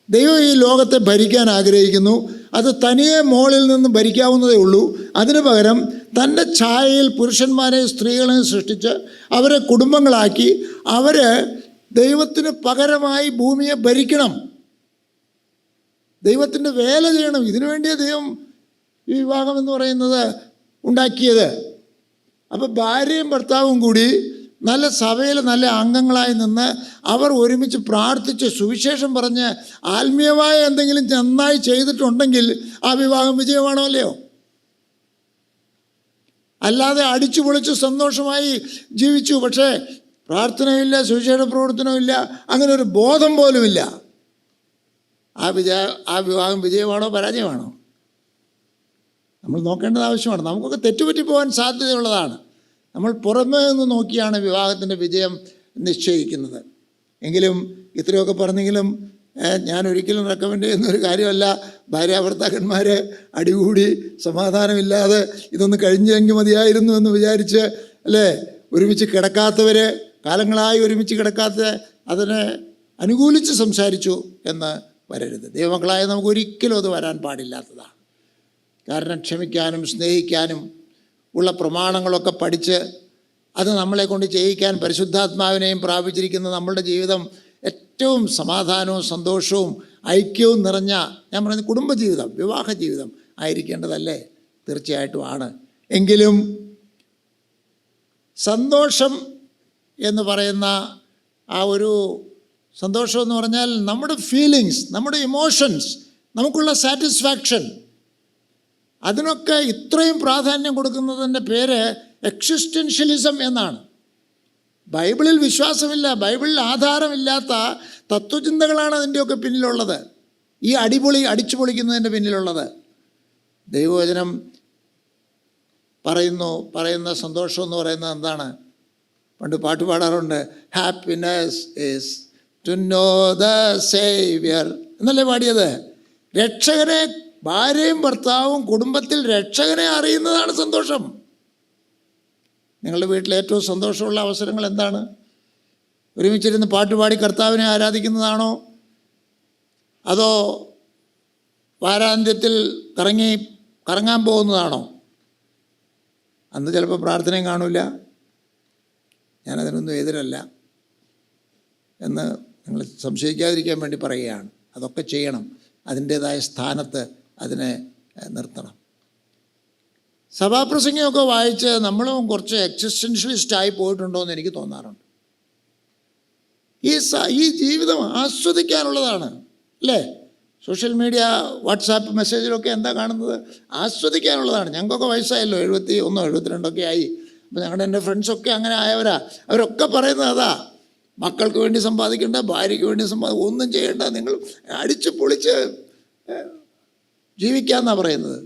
ദൈവം ഈ ലോകത്തെ ഭരിക്കാൻ ആഗ്രഹിക്കുന്നു. അത് തനിയെ മോളിൽ നിന്ന് ഭരിക്കാവുന്നതേ ഉള്ളൂ. അതിനു പകരം തൻ്റെ ഛായയിൽ പുരുഷന്മാരെയും സ്ത്രീകളെയും സൃഷ്ടിച്ച് അവരെ കുടുംബങ്ങളാക്കി അവർ ദൈവത്തിന് പകരമായി ഭൂമിയെ ഭരിക്കണം, ദൈവത്തിൻ്റെ വേല ചെയ്യണം. ഇതിനു വേണ്ടിയാണ് ദൈവം ഈ വിവാഹം എന്ന് പറയുന്നത് ഉണ്ടാക്കിയത്. അപ്പോൾ ഭാര്യയും ഭർത്താവും കൂടി നല്ല സഭയിൽ നല്ല അംഗങ്ങളായി നിന്ന് അവർ ഒരുമിച്ച് പ്രാർത്ഥിച്ച് സുവിശേഷം പറഞ്ഞ് ആത്മീയമായ എന്തെങ്കിലും നന്നായി ചെയ്തിട്ടുണ്ടെങ്കിൽ ആ വിവാഹം വിജയമാണോ അല്ലയോ? അല്ലാതെ അടിച്ചു പൊളിച്ച് സന്തോഷമായി ജീവിച്ചു, പക്ഷേ പ്രാർത്ഥനയില്ല, സുവിശേഷ പ്രവർത്തനമില്ല, അങ്ങനെ ഒരു ബോധം പോലുമില്ല, ആ വിവാഹം വിജയമാണോ പരാജയമാണോ? നമ്മൾ നോക്കേണ്ടത് ആവശ്യമാണ്. നമുക്കൊക്കെ തെറ്റുപറ്റി പോകാൻ സാധ്യതയുള്ളതാണ്. നമ്മൾ പുറമേ നിന്ന് നോക്കിയാണ് വിവാഹത്തിൻ്റെ വിജയം നിശ്ചയിക്കുന്നത്. എങ്കിലും ഇത്രയൊക്കെ പറഞ്ഞെങ്കിലും ഞാൻ ഒരിക്കലും റെക്കമെൻഡ് ചെയ്യുന്നൊരു കാര്യമല്ല ഭാര്യാഭർത്താക്കന്മാർ അടികൂടി സമാധാനമില്ലാതെ ഇതൊന്ന് കഴിഞ്ഞെങ്കിൽ മതിയായിരുന്നു എന്ന് വിചാരിച്ച് അല്ലേ ഒരുമിച്ച് കിടക്കാത്തവർ, കാലങ്ങളായി ഒരുമിച്ച് കിടക്കാത്ത അതിനെ അനുകൂലിച്ച് സംസാരിച്ചു എന്ന് വരരുത്. ദൈവമക്കളായ നമുക്ക് ഒരിക്കലും അത് വരാൻ പാടില്ലാത്തതാണ്. കാരണം ക്ഷമിക്കാനും സ്നേഹിക്കാനും ഉള്ള പ്രമാണങ്ങളൊക്കെ പഠിച്ച് അത് നമ്മളെ കൊണ്ട് ചെയ്യിക്കാൻ പരിശുദ്ധാത്മാവിനെയും പ്രാപിച്ചിരിക്കുന്ന നമ്മളുടെ ജീവിതം ഏറ്റവും സമാധാനവും സന്തോഷവും ഐക്യവും നിറഞ്ഞ, ഞാൻ പറയുന്നത് കുടുംബജീവിതം, വിവാഹ ജീവിതം ആയിരിക്കേണ്ടതല്ലേ? തീർച്ചയായിട്ടും ആണ്. എങ്കിലും സന്തോഷം എന്ന് പറയുന്ന ആ ഒരു സന്തോഷം എന്ന് പറഞ്ഞാൽ നമ്മുടെ ഫീലിങ്സ്, നമ്മുടെ ഇമോഷൻസ്, നമുക്കുള്ള സാറ്റിസ്ഫാക്ഷൻ, അതിനൊക്കെ ഇത്രയും പ്രാധാന്യം കൊടുക്കുന്നതിൻ്റെ പേര് എക്സിസ്റ്റൻഷ്യലിസം എന്നാണ്. ബൈബിളിൽ വിശ്വാസമില്ല, ബൈബിളിൽ ആധാരമില്ലാത്ത തത്വചിന്തകളാണ് അതിൻ്റെയൊക്കെ പിന്നിലുള്ളത്, ഈ അടിച്ചു പൊളിക്കുന്നതിൻ്റെ പിന്നിലുള്ളത്. ദൈവവചനം പറയുന്ന സന്തോഷം എന്ന് പറയുന്നത് എന്താണ്? പണ്ട് പാട്ട് പാടാറുണ്ട്, happiness is to know the saviour എന്നല്ലേ പാടിയത്. രക്ഷകനെ, ഭാര്യയും ഭർത്താവും കുടുംബത്തിൽ രക്ഷകനെ അറിയുന്നതാണ് സന്തോഷം. നിങ്ങളുടെ വീട്ടിൽ ഏറ്റവും സന്തോഷമുള്ള അവസരങ്ങൾ എന്താണ്? ഒരുമിച്ചിരുന്ന് പാട്ടുപാടി കർത്താവിനെ ആരാധിക്കുന്നതാണോ? അതോ വാരാന്ത്യത്തിൽ കറങ്ങാൻ പോകുന്നതാണോ? അന്ന് ചിലപ്പോൾ പ്രാർത്ഥനയും കാണില്ല. ഞാനതിനൊന്നും എതിരല്ല എന്ന് നിങ്ങൾ സംശയിക്കാതിരിക്കാൻ വേണ്ടി പറയുകയാണ്. അതൊക്കെ ചെയ്യണം, അതിൻ്റേതായ സ്ഥാനത്ത് അതിനെ നിർത്തണം. സഭാപ്രസംഗമൊക്കെ വായിച്ച് നമ്മളും കുറച്ച് എക്സിസ്റ്റൻഷ്യലിസ്റ്റായി പോയിട്ടുണ്ടോ എന്ന് എനിക്ക് തോന്നാറുണ്ട്. ഈ ജീവിതം ആസ്വദിക്കാനുള്ളതാണ് അല്ലേ? സോഷ്യൽ മീഡിയ, വാട്സാപ്പ് മെസ്സേജിലൊക്കെ എന്താ കാണുന്നത്? ആസ്വദിക്കാനുള്ളതാണ്. ഞങ്ങൾക്കൊക്കെ വയസ്സായല്ലോ, 71 72 ആയി. അപ്പോൾ എൻ്റെ ഫ്രണ്ട്സൊക്കെ അങ്ങനെ ആയവരാ. അവരൊക്കെ പറയുന്നത് അതാ, മക്കൾക്ക് വേണ്ടി സമ്പാദിക്കേണ്ട, ഭാര്യയ്ക്ക് വേണ്ടി ഒന്നും ചെയ്യേണ്ട, നിങ്ങൾ അടിച്ച് പൊളിച്ച് ജീവിക്കാമെന്നാണ് പറയുന്നത്.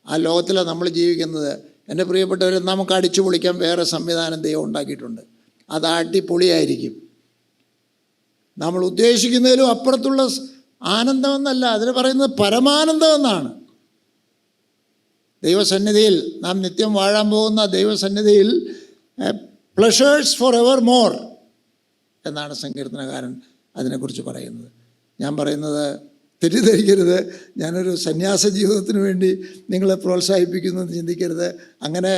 ആ ലോകത്തിലാണ് നമ്മൾ ജീവിക്കുന്നത്. എൻ്റെ പ്രിയപ്പെട്ടവർ, നമുക്ക് അടിച്ചു പൊളിക്കാൻ വേറെ സംവിധാനം ദൈവം ഉണ്ടാക്കിയിട്ടുണ്ട്. അത് അടിപൊളിയായിരിക്കും. നമ്മൾ ഉദ്ദേശിക്കുന്നതിലും അപ്പുറത്തുള്ള ആനന്ദമെന്നല്ല, അതിന് പറയുന്നത് പരമാനന്ദമെന്നാണ്. ദൈവസന്നിധിയിൽ നാം നിത്യം വാഴാൻ പോകുന്ന ദൈവസന്നിധിയിൽ പ്ലഷേഴ്സ് ഫോർ എവർ മോർ എന്നാണ് സങ്കീർത്തനകാരൻ അതിനെക്കുറിച്ച് പറയുന്നത്. ഞാൻ പറയുന്നത് തെറ്റിദ്ധരിക്കരുത്, ഞാനൊരു സന്യാസ ജീവിതത്തിന് വേണ്ടി നിങ്ങളെ പ്രോത്സാഹിപ്പിക്കുന്നു എന്ന് ചിന്തിക്കരുത്. അങ്ങനെ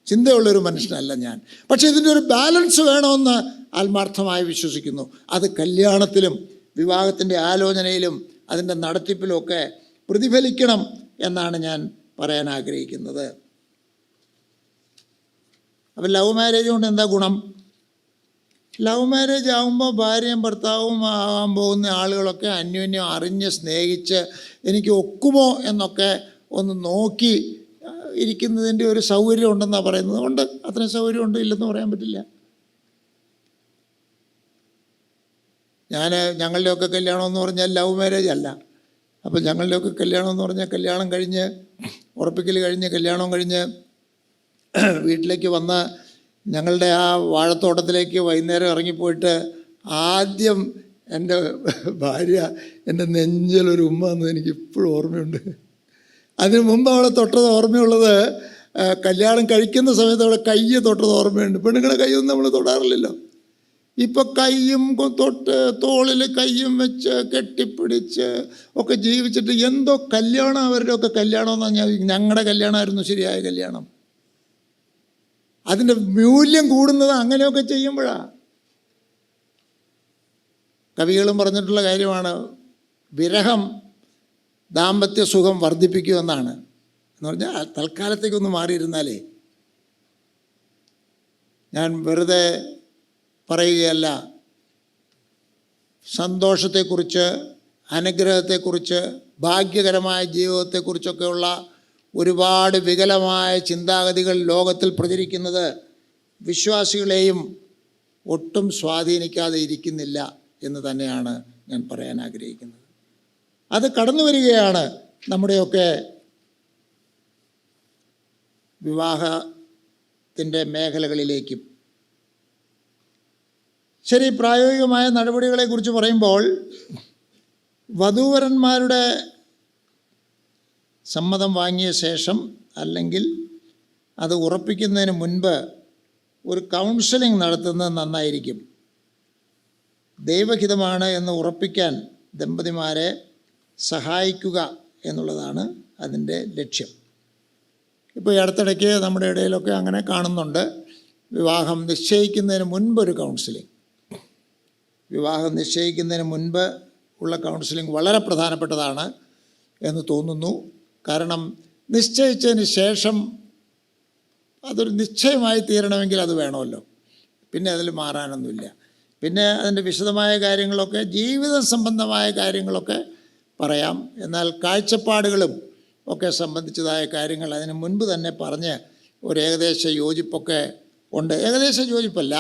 ചിന്തയുള്ളൊരു മനുഷ്യനല്ല ഞാൻ. പക്ഷേ ഇതിൻ്റെ ഒരു ബാലൻസ് വേണമെന്ന് ആത്മാർത്ഥമായി വിശ്വസിക്കുന്നു. അത് കല്യാണത്തിലും വിവാഹത്തിൻ്റെ ആലോചനയിലും അതിൻ്റെ നടത്തിപ്പിലുമൊക്കെ പ്രതിഫലിക്കണം എന്നാണ് ഞാൻ പറയാൻ ആഗ്രഹിക്കുന്നത്. അപ്പം ലവ് മാരേജ് കൊണ്ട് എന്താ ഗുണം? ലവ് മാരേജ് ആകുമ്പോൾ ഭാര്യയും ഭർത്താവും ആകാൻ പോകുന്ന ആളുകളൊക്കെ അന്യോന്യം അറിഞ്ഞ് സ്നേഹിച്ച് എനിക്ക് ഒക്കുമോ എന്നൊക്കെ ഒന്ന് നോക്കി ഇരിക്കുന്നതിൻ്റെ ഒരു സൗകര്യം ഉണ്ടെന്നാണ് പറയുന്നത്. ഉണ്ട്, അത്രയും സൗകര്യം ഉണ്ട്, ഇല്ലെന്ന് പറയാൻ പറ്റില്ല. ഞങ്ങളുടെയൊക്കെ കല്യാണം എന്ന് പറഞ്ഞാൽ ലവ് മാരേജ് അല്ല. അപ്പം ഞങ്ങളുടെയൊക്കെ കല്യാണം എന്ന് പറഞ്ഞാൽ കല്യാണം കഴിഞ്ഞ്, ഉറപ്പിക്കൽ കഴിഞ്ഞ്, കല്യാണം കഴിഞ്ഞ് വീട്ടിലേക്ക് വന്ന് ഞങ്ങളുടെ ആ വാഴത്തോട്ടത്തിലേക്ക് വൈകുന്നേരം ഇറങ്ങിപ്പോയിട്ട് ആദ്യം എൻ്റെ ഭാര്യ എൻ്റെ നെഞ്ചിലൊരു ഉമ്മ എന്ന് എനിക്ക് ഇപ്പോഴും ഓർമ്മയുണ്ട്. അതിന് മുമ്പ് അവളെ തൊട്ടത് ഓർമ്മയുള്ളത് കല്യാണം കഴിക്കുന്ന സമയത്ത് അവളെ കൈ തൊട്ടത് ഓർമ്മയുണ്ട്. പെണ്ണുങ്ങളെ കൈയൊന്നും നമ്മൾ തൊടാറില്ലല്ലോ. ഇപ്പം കൈയും തൊട്ട് തോളിൽ കൈയും വെച്ച് കെട്ടിപ്പിടിച്ച് ഒക്കെ ജീവിച്ചിട്ട് എന്തോ കല്യാണം, അവരുടെയൊക്കെ കല്യാണം എന്നാണ്. ഞങ്ങളുടെ കല്യാണമായിരുന്നു ശരിയായ കല്യാണം. അതിൻ്റെ മൂല്യം കൂടുന്നത് അങ്ങനെയൊക്കെ ചെയ്യുമ്പോഴാണ്. കവികളും പറഞ്ഞിട്ടുള്ള കാര്യമാണ്, വിരഹം ദാമ്പത്യ സുഖം വർദ്ധിപ്പിക്കുമെന്നാണ്. എന്ന് പറഞ്ഞാൽ തൽക്കാലത്തേക്കൊന്ന് മാറിയിരുന്നാലേ. ഞാൻ വെറുതെ പറയുകയല്ല. സന്തോഷത്തെക്കുറിച്ച്, അനുഗ്രഹത്തെക്കുറിച്ച്, ഭാഗ്യകരമായ ജീവിതത്തെക്കുറിച്ചൊക്കെയുള്ള ഒരുപാട് വികലമായ ചിന്താഗതികൾ ലോകത്തിൽ പ്രചരിക്കുന്നത് വിശ്വാസികളെയും ഒട്ടും സ്വാധീനിക്കാതെ ഇരിക്കുന്നില്ല എന്ന് തന്നെയാണ് ഞാൻ പറയാൻ ആഗ്രഹിക്കുന്നത്. അത് കടന്നു വരികയാണ് നമ്മുടെയൊക്കെ വിവാഹത്തിൻ്റെ മേഖലകളിലേക്കും. ശരി, പ്രായോഗികമായ നടപടികളെക്കുറിച്ച് പറയുമ്പോൾ വധൂവരന്മാരുടെ സമ്മതം വാങ്ങിയ ശേഷം അല്ലെങ്കിൽ അത് ഉറപ്പിക്കുന്നതിന് മുൻപ് ഒരു കൗൺസിലിംഗ് നടത്തുന്നത് നന്നായിരിക്കും. ദൈവഹിതമാണ് എന്ന് ഉറപ്പിക്കാൻ ദമ്പതിമാരെ സഹായിക്കുക എന്നുള്ളതാണ് അതിൻ്റെ ലക്ഷ്യം. ഇപ്പോൾ ഈ അടുത്തിടയ്ക്ക് നമ്മുടെ ഇടയിലൊക്കെ അങ്ങനെ കാണുന്നുണ്ട്. വിവാഹം നിശ്ചയിക്കുന്നതിന് മുൻപൊരു കൗൺസിലിംഗ്. വിവാഹം നിശ്ചയിക്കുന്നതിന് മുൻപ് ഉള്ള കൗൺസിലിംഗ് വളരെ പ്രധാനപ്പെട്ടതാണ് എന്ന് തോന്നുന്നു. കാരണം നിശ്ചയിച്ചതിന് ശേഷം അതൊരു നിശ്ചയമായി തീരണമെങ്കിൽ അത് വേണമല്ലോ. പിന്നെ അതിൽ മാറാനൊന്നുമില്ല. പിന്നെ അതിൻ്റെ വിശദമായ കാര്യങ്ങളൊക്കെ, ജീവിത സംബന്ധമായ കാര്യങ്ങളൊക്കെ പറയാം. എന്നാൽ കാഴ്ചപ്പാടുകളും ഒക്കെ സംബന്ധിച്ചതായ കാര്യങ്ങൾ അതിന് മുൻപ് തന്നെ പറഞ്ഞ് ഒരു ഏകദേശ യോജിപ്പൊക്കെ ഉണ്ട്. ഏകദേശ യോജിപ്പല്ല,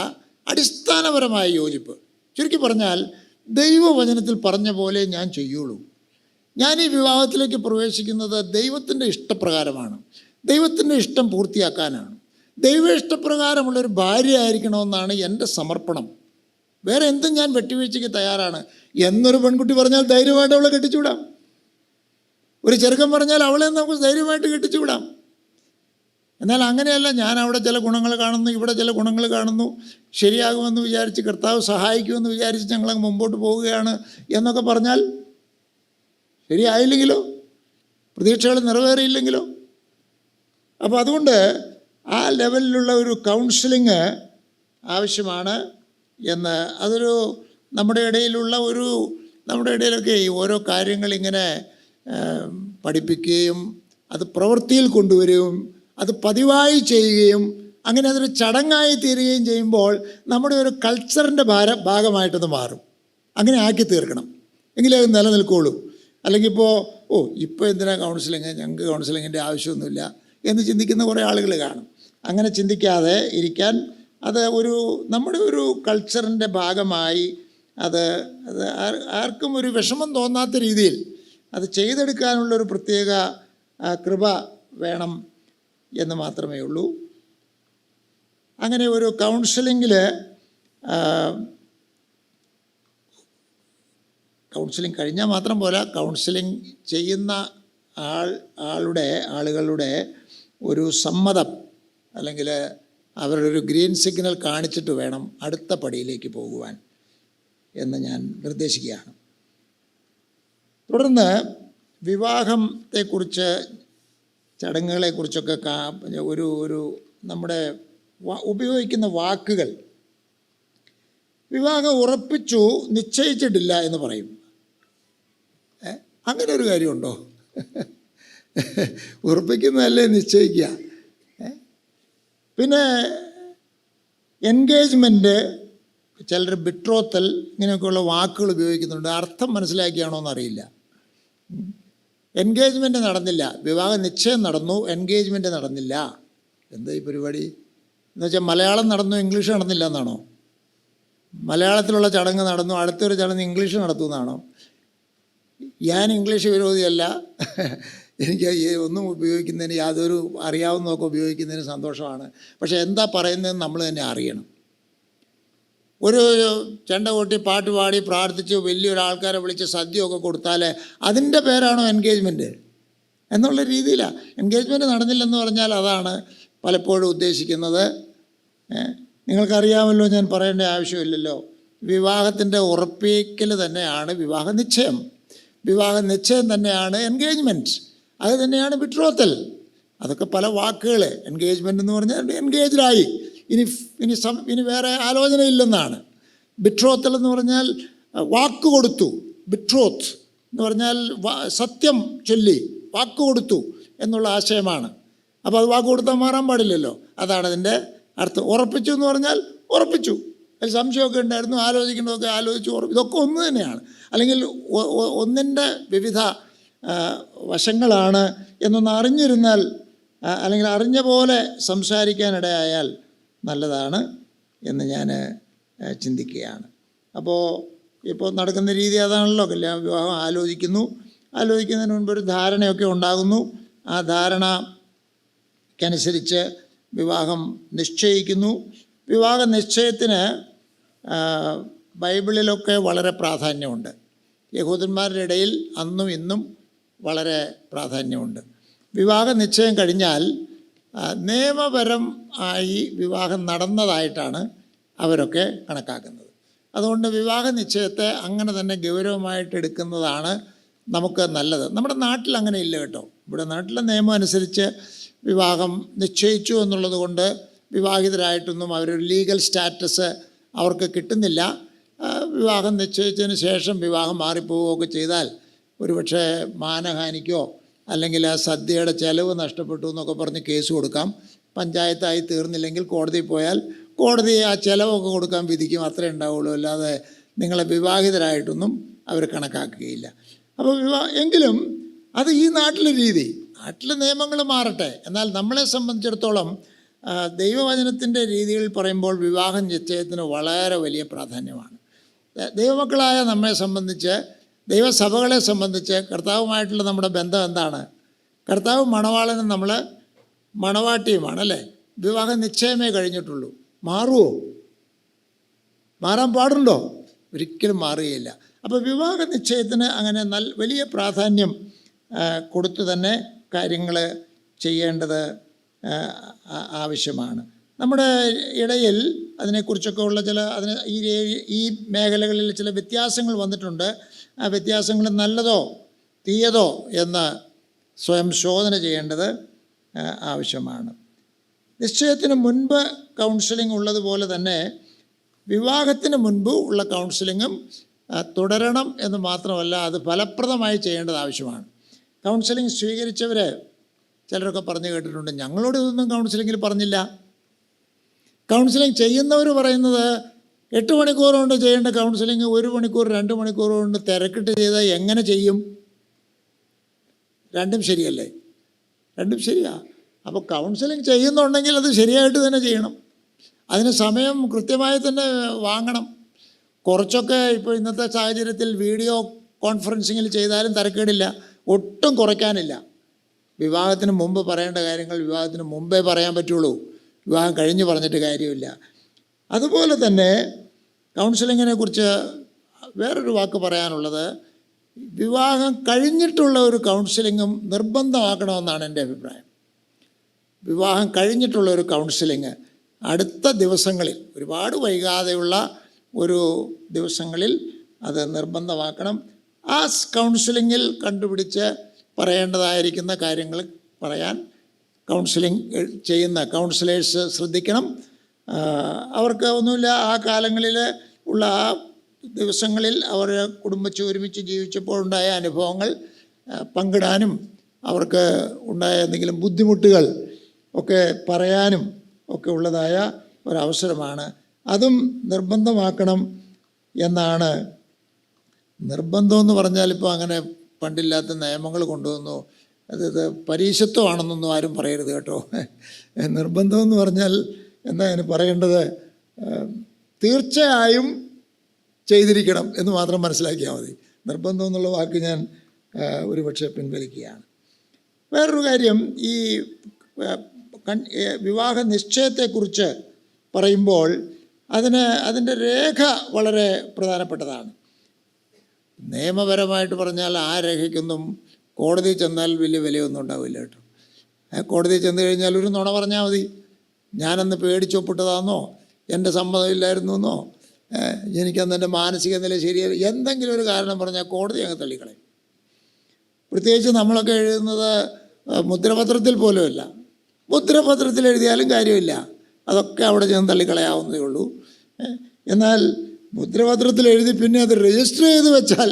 അടിസ്ഥാനപരമായ യോജിപ്പ്. ചുരുക്കി പറഞ്ഞാൽ ദൈവവചനത്തിൽ പറഞ്ഞ പോലെ ഞാൻ ചെയ്യുള്ളൂ. ഞാൻ ഈ വിവാഹത്തിലേക്ക് പ്രവേശിക്കുന്നത് ദൈവത്തിൻ്റെ ഇഷ്ടപ്രകാരമാണ്. ദൈവത്തിൻ്റെ ഇഷ്ടം പൂർത്തിയാക്കാനാണ്. ദൈവ ഇഷ്ടപ്രകാരമുള്ളൊരു ഭാര്യ ആയിരിക്കണമെന്നാണ് എൻ്റെ സമർപ്പണം. വേറെ എന്തും ഞാൻ വെട്ടിവീഴ്ചയ്ക്ക് തയ്യാറാണ് എന്നൊരു പെൺകുട്ടി പറഞ്ഞാൽ ധൈര്യമായിട്ട് അവളെ കെട്ടിച്ചുവിടാം. ഒരു ചെറുക്കൻ പറഞ്ഞാൽ അവളെ നമുക്ക് ധൈര്യമായിട്ട് കെട്ടിച്ചുവിടാം. എന്നാൽ അങ്ങനെയല്ല. ഞാൻ അവിടെ ചില ഗുണങ്ങൾ കാണുന്നു, ഇവിടെ ചില ഗുണങ്ങൾ കാണുന്നു, ശരിയാകുമെന്ന് വിചാരിച്ച്, കർത്താവ് സഹായിക്കുമെന്ന് വിചാരിച്ച് ഞങ്ങളങ്ങ് മുമ്പോട്ട് പോവുകയാണ് എന്നൊക്കെ പറഞ്ഞാൽ ശരിയായില്ലെങ്കിലോ, പ്രതീക്ഷകൾ നിറവേറിയില്ലെങ്കിലോ? അപ്പോൾ അതുകൊണ്ട് ആ ലെവലിലുള്ള ഒരു കൗൺസിലിങ് ആവശ്യമാണ് എന്ന്, അതൊരു നമ്മുടെ ഇടയിലൊക്കെ ഓരോ കാര്യങ്ങൾ ഇങ്ങനെ പഠിപ്പിക്കുകയും അത് പ്രവൃത്തിയിൽ കൊണ്ടുവരികയും അത് പതിവായി ചെയ്യുകയും അങ്ങനെ അതൊരു ചടങ്ങായി തീരുകയും ചെയ്യുമ്പോൾ നമ്മുടെ ഒരു കൾച്ചറിൻ്റെ ഭാഗമായിട്ടത് മാറും. അങ്ങനെ ആക്കി തീർക്കണം, എങ്കിലേ അത് നിലനിൽക്കുകയുള്ളൂ. അല്ലെങ്കിൽ ഇപ്പോൾ എന്തിനാ കൗൺസിലിങ്, ഞങ്ങൾക്ക് കൗൺസിലിങ്ങിൻ്റെ ആവശ്യമൊന്നുമില്ല എന്ന് ചിന്തിക്കുന്ന കുറേ ആളുകൾ കാണും. അങ്ങനെ ചിന്തിക്കാതെ ഇരിക്കാൻ അത് നമ്മുടെ ഒരു കൾച്ചറിൻ്റെ ഭാഗമായി അത് ആർക്കും ഒരു വിഷമം തോന്നാത്ത രീതിയിൽ അത് ചെയ്തെടുക്കാനുള്ളൊരു പ്രത്യേക കൃപ വേണം എന്ന് മാത്രമേ ഉള്ളൂ. അങ്ങനെ ഒരു കൗൺസിലിങ്ങിൽ കൗൺസിലിംഗ് കഴിഞ്ഞാൽ മാത്രം പോരാ, കൗൺസിലിംഗ് ചെയ്യുന്ന ആളുകളുടെ ഒരു സമ്മതം അല്ലെങ്കിൽ അവരുടെ ഒരു ഗ്രീൻ സിഗ്നൽ കാണിച്ചിട്ട് വേണം അടുത്ത പടിയിലേക്ക് പോകുവാൻ എന്ന് ഞാൻ നിർദ്ദേശിക്കുകയാണ്. തുടർന്ന് വിവാഹത്തെക്കുറിച്ച്, ചടങ്ങുകളെക്കുറിച്ചൊക്കെ ഒരു നമ്മുടെ ഉപയോഗിക്കുന്ന വാക്കുകൾ, വിവാഹം ഉറപ്പിച്ചു നിശ്ചയിച്ചിട്ടില്ല എന്ന് പറയും. അങ്ങനെ ഒരു കാര്യമുണ്ടോ? ഉറപ്പിക്കുന്നതല്ലേ നിശ്ചയിക്കുക. പിന്നെ എൻഗേജ്മെൻറ്റ്, ചിലർ ബിട്രോത്തൽ, ഇങ്ങനെയൊക്കെയുള്ള വാക്കുകൾ ഉപയോഗിക്കുന്നുണ്ട്. അർത്ഥം മനസ്സിലാക്കിയാണോ എന്നറിയില്ല. എൻഗേജ്മെൻ്റ് നടന്നില്ല, വിവാഹ നിശ്ചയം നടന്നു, എൻഗേജ്മെൻ്റ് നടന്നില്ല. എന്താ ഈ പരിപാടി എന്ന് വെച്ചാൽ മലയാളം നടന്നു, ഇംഗ്ലീഷ് നടന്നില്ല എന്നാണോ? മലയാളത്തിലുള്ള ചടങ്ങ് നടന്നു, അടുത്തൊരു ചടങ്ങ് ഇംഗ്ലീഷ് നടത്തുന്നതാണോ? ഞാൻ ഇംഗ്ലീഷ് വിരോധിയല്ല. എനിക്ക് ഒന്നും ഉപയോഗിക്കുന്നതിന് യാതൊരു അറിയാവുന്നതൊക്കെ ഉപയോഗിക്കുന്നതിന് സന്തോഷമാണ്. പക്ഷേ എന്താ പറയുന്നതെന്ന് നമ്മൾ തന്നെ അറിയണം. ഒരു ചെണ്ട കൊട്ടി പാട്ട് പാടി പ്രാർത്ഥിച്ച് വലിയൊരാൾക്കാരെ വിളിച്ച് സദ്യയൊക്കെ കൊടുത്താൽ അതിൻ്റെ പേരാണോ എൻഗേജ്മെൻറ്റ് എന്നുള്ള രീതിയിലാണ്. എൻഗേജ്മെൻറ്റ് നടന്നില്ലെന്ന് പറഞ്ഞാൽ അതാണ് പലപ്പോഴും ഉദ്ദേശിക്കുന്നത്. നിങ്ങൾക്കറിയാമല്ലോ, ഞാൻ പറയേണ്ട ആവശ്യമില്ലല്ലോ. വിവാഹത്തിൻ്റെ ഉറപ്പിക്കൽ തന്നെയാണ് വിവാഹ നിശ്ചയം. വിവാഹ നിശ്ചയം തന്നെയാണ് എൻഗേജ്മെൻറ്റ്. അത് തന്നെയാണ് ബിട്രോത്തൽ. അതൊക്കെ പല വാക്കുകൾ. എൻഗേജ്മെൻ്റ് എന്ന് പറഞ്ഞാൽ എൻഗേജ്ഡായി, ഇനി വേറെ ആലോചന ഇല്ലെന്നാണ്. ബിട്രോത്തൽ എന്ന് പറഞ്ഞാൽ വാക്ക് കൊടുത്തു. ബിട്രോത്ത് എന്ന് പറഞ്ഞാൽ സത്യം ചൊല്ലി വാക്ക് കൊടുത്തു എന്നുള്ള ആശയമാണ്. അപ്പോൾ അത് വാക്ക് കൊടുത്താൽ മാറാൻ പാടില്ലല്ലോ. അതാണ് അതിൻ്റെ അർത്ഥം. ഉറപ്പിച്ചു എന്ന് പറഞ്ഞാൽ ഉറപ്പിച്ചു. അതിൽ സംശയമൊക്കെ ഉണ്ടായിരുന്നു, ആലോചിക്കേണ്ടതൊക്കെ ആലോചിച്ചു, ഇതൊക്കെ ഒന്ന് തന്നെയാണ്. അല്ലെങ്കിൽ ഒന്നിൻ്റെ വിവിധ വശങ്ങളാണ് എന്നൊന്ന് അറിഞ്ഞിരുന്നാൽ, അല്ലെങ്കിൽ അറിഞ്ഞ പോലെ സംസാരിക്കാനിടയായാൽ നല്ലതാണ് എന്ന് ഞാൻ ചിന്തിക്കുകയാണ്. ഇപ്പോൾ നടക്കുന്ന രീതി അതാണല്ലോ. വിവാഹം ആലോചിക്കുന്നതിന് മുൻപ് ഒരു ധാരണയൊക്കെ ഉണ്ടാകുന്നു. ആ ധാരണയ്ക്കനുസരിച്ച് വിവാഹം നിശ്ചയിക്കുന്നു. വിവാഹ നിശ്ചയത്തിന് ബൈബിളിലൊക്കെ വളരെ പ്രാധാന്യമുണ്ട്. യഹൂദന്മാരുടെ ഇടയിൽ അന്നും ഇന്നും വളരെ പ്രാധാന്യമുണ്ട്. വിവാഹ നിശ്ചയം കഴിഞ്ഞാൽ നിയമപരം ആയി വിവാഹം നടന്നതായിട്ടാണ് അവരൊക്കെ കണക്കാക്കുന്നത്. അതുകൊണ്ട് വിവാഹ നിശ്ചയത്തെ അങ്ങനെ തന്നെ ഗൗരവമായിട്ട് എടുക്കുന്നതാണ് നമുക്ക് നല്ലത്. നമ്മുടെ നാട്ടിൽ അങ്ങനെ ഇല്ല കേട്ടോ. ഇവിടെ നാട്ടിലെ നിയമം അനുസരിച്ച് വിവാഹം നിശ്ചയിച്ചു എന്നുള്ളത് കൊണ്ട് വിവാഹിതരായിട്ടൊന്നും അവരൊരു ലീഗൽ സ്റ്റാറ്റസ് അവർക്ക് കിട്ടുന്നില്ല. വിവാഹം നിശ്ചയിച്ചതിന് ശേഷം വിവാഹം മാറിപ്പോവുകയൊക്കെ ചെയ്താൽ ഒരുപക്ഷെ മാനഹാനിക്കോ അല്ലെങ്കിൽ ആ സദ്യയുടെ ചെലവ് നഷ്ടപ്പെട്ടു എന്നൊക്കെ പറഞ്ഞ് കേസ് കൊടുക്കാം. പഞ്ചായത്തായി തീർന്നില്ലെങ്കിൽ കോടതിയിൽ പോയാൽ കോടതി ആ ചിലവൊക്കെ കൊടുക്കാൻ വിധിക്കും. അത്രേ ഉണ്ടാവുള്ളൂ. അല്ലാതെ നിങ്ങളെ വിവാഹിതരായിട്ടൊന്നും അവർ കണക്കാക്കുകയില്ല. അപ്പോൾ എങ്കിലും അത് ഈ നാട്ടിലെ രീതി, നാട്ടിലെ നിയമങ്ങൾ മാറട്ടെ. എന്നാൽ നമ്മളെ സംബന്ധിച്ചിടത്തോളം ദൈവവചനത്തിൻ്റെ രീതിയിൽ പറയുമ്പോൾ വിവാഹ നിശ്ചയത്തിന് വളരെ വലിയ പ്രാധാന്യമാണ്. ദൈവമക്കളായ നമ്മെ സംബന്ധിച്ച്, ദൈവസഭകളെ സംബന്ധിച്ച് കർത്താവുമായിട്ടുള്ള നമ്മുടെ ബന്ധം എന്താണ്? കർത്താവ് മണവാളനും നമ്മൾ മണവാട്ടിയുമാണല്ലേ. വിവാഹ നിശ്ചയമേ കഴിഞ്ഞിട്ടുള്ളൂ. മാറുമോ? മാറാൻ പാടുണ്ടോ? ഒരിക്കലും മാറുകയില്ല. അപ്പോൾ വിവാഹ നിശ്ചയത്തിന് അങ്ങനെ വലിയ പ്രാധാന്യം കൊടുത്തു തന്നെ കാര്യങ്ങൾ ചെയ്യേണ്ടത് ആവശ്യമാണ്. നമ്മുടെ ഇടയിൽ അതിനെക്കുറിച്ചൊക്കെ ഉള്ള ഈ മേഖലകളിൽ ചില വ്യത്യാസങ്ങൾ വന്നിട്ടുണ്ട്. ആ വ്യത്യാസങ്ങൾ നല്ലതോ തീയതോ എന്ന് സ്വയം ശോധന ചെയ്യേണ്ടത് ആവശ്യമാണ്. നിശ്ചയത്തിന് മുൻപ് കൗൺസിലിംഗ് ഉള്ളതുപോലെ തന്നെ വിവാഹത്തിന് മുൻപ് ഉള്ള കൗൺസിലിങ്ങും തുടരണം എന്ന് മാത്രമല്ല, അത് ഫലപ്രദമായി ചെയ്യേണ്ടത് ആവശ്യമാണ്. കൗൺസിലിംഗ് സ്വീകരിച്ചവർ ചിലരൊക്കെ പറഞ്ഞു കേട്ടിട്ടുണ്ട്, ഞങ്ങളോട് ഇതൊന്നും കൗൺസിലിങ്ങിൽ പറഞ്ഞില്ല. കൗൺസിലിംഗ് ചെയ്യുന്നവർ പറയുന്നത് 8 മണിക്കൂർ കൊണ്ട് ചെയ്യേണ്ട കൗൺസിലിംഗ് 1 മണിക്കൂർ 2 മണിക്കൂർ കൊണ്ട് തിരക്കിട്ട് ചെയ്താൽ എങ്ങനെ ചെയ്യും? രണ്ടും ശരിയല്ലേ? രണ്ടും ശരിയാ. അപ്പോൾ കൗൺസിലിംഗ് ചെയ്യുന്നുണ്ടെങ്കിൽ അത് ശരിയായിട്ട് തന്നെ ചെയ്യണം. അതിന് സമയം കൃത്യമായി തന്നെ വാങ്ങണം. കുറച്ചൊക്കെ ഇപ്പോൾ ഇന്നത്തെ സാഹചര്യത്തിൽ വീഡിയോ കോൺഫറൻസിങ്ങിൽ ചെയ്താലും തരക്കേടില്ല, ഒട്ടും കുറയ്ക്കാനില്ല. വിവാഹത്തിന് മുമ്പ് പറയേണ്ട കാര്യങ്ങൾ വിവാഹത്തിന് മുമ്പേ പറയാൻ പറ്റുള്ളൂ. വിവാഹം കഴിഞ്ഞ് പറഞ്ഞിട്ട് കാര്യമില്ല. അതുപോലെ തന്നെ കൗൺസിലിങ്ങിനെ കുറിച്ച് വേറൊരു വാക്ക് പറയാനുള്ളത്, വിവാഹം കഴിഞ്ഞിട്ടുള്ള ഒരു കൗൺസിലിങ്ങും നിർബന്ധമാക്കണമെന്നാണ് എൻ്റെ അഭിപ്രായം. വിവാഹം കഴിഞ്ഞിട്ടുള്ള ഒരു കൗൺസിലിങ് അടുത്ത ദിവസങ്ങളിൽ, ഒരുപാട് വൈകാതെയുള്ള ഒരു ദിവസങ്ങളിൽ അത് നിർബന്ധമാക്കണം. ആ കൗൺസിലിങ്ങിൽ കണ്ടുപിടിച്ച് പറയേണ്ടതായിരിക്കുന്ന കാര്യങ്ങൾ പറയാൻ കൗൺസിലിംഗ് ചെയ്യുന്ന കൗൺസിലേഴ്സ് ശ്രദ്ധിക്കണം. അവർക്ക് ഒന്നുമില്ല, ആ കാലങ്ങളിൽ ഉള്ള ആ ദിവസങ്ങളിൽ അവർ ഒരുമിച്ച് ജീവിച്ചപ്പോഴുണ്ടായ അനുഭവങ്ങൾ പങ്കിടാനും അവർക്ക് ഉണ്ടായ എന്തെങ്കിലും ബുദ്ധിമുട്ടുകൾ ഒക്കെ പറയാനും ഒക്കെ ഉള്ളതായ ഒരവസരമാണ്. അതും നിർബന്ധമാക്കണം എന്നാണ്. നിർബന്ധമെന്ന് പറഞ്ഞാൽ ഇപ്പോൾ അങ്ങനെ പണ്ടില്ലാത്ത നിയമങ്ങൾ കൊണ്ടുവന്നു. അത് പരീശത്വമാണെന്നൊന്നും ആരും പറയരുത് കേട്ടോ. നിർബന്ധമെന്ന് പറഞ്ഞാൽ എന്താ അതിന് പറയേണ്ടത്? തീർച്ചയായും ചെയ്തിരിക്കണം എന്ന് മാത്രം മനസ്സിലാക്കിയാൽ മതി. നിർബന്ധം എന്നുള്ള വാക്ക് ഞാൻ ഒരുപക്ഷെ പിൻവലിക്കുകയാണ്. വേറൊരു കാര്യം, ഈ വിവാഹ നിശ്ചയത്തെക്കുറിച്ച് പറയുമ്പോൾ അതിൻ്റെ രേഖ വളരെ പ്രധാനപ്പെട്ടതാണ്. നിയമപരമായിട്ട് പറഞ്ഞാൽ ആ രേഖയ്ക്കൊന്നും കോടതി ചെന്നാൽ വലിയ വിലയൊന്നും ഉണ്ടാവില്ല കേട്ടോ. കോടതി ചെന്ന് കഴിഞ്ഞാൽ ഒരു നുണ പറഞ്ഞാൽ മതി. ഞാനന്ന് പേടിച്ചൊപ്പിട്ടതാണെന്നോ, എൻ്റെ സമ്മതമില്ലായിരുന്നു എന്നോ, എനിക്കന്ന് എൻ്റെ മാനസിക നില ശരിയല്ല, എന്തെങ്കിലും ഒരു കാരണം പറഞ്ഞാൽ കോടതി അങ്ങ് തള്ളിക്കളയും. പ്രത്യേകിച്ച് നമ്മളൊക്കെ എഴുതുന്നത് മുദ്രപത്രത്തിൽ പോലുമല്ല. മുദ്രപത്രത്തിൽ എഴുതിയാലും കാര്യമില്ല, അതൊക്കെ അവിടെ ചെന്ന് തള്ളിക്കളയാവുന്നതേ ഉള്ളൂ. എന്നാൽ മുദ്രപത്രത്തിൽ എഴുതി പിന്നെ അത് രജിസ്റ്റർ ചെയ്ത് വെച്ചാൽ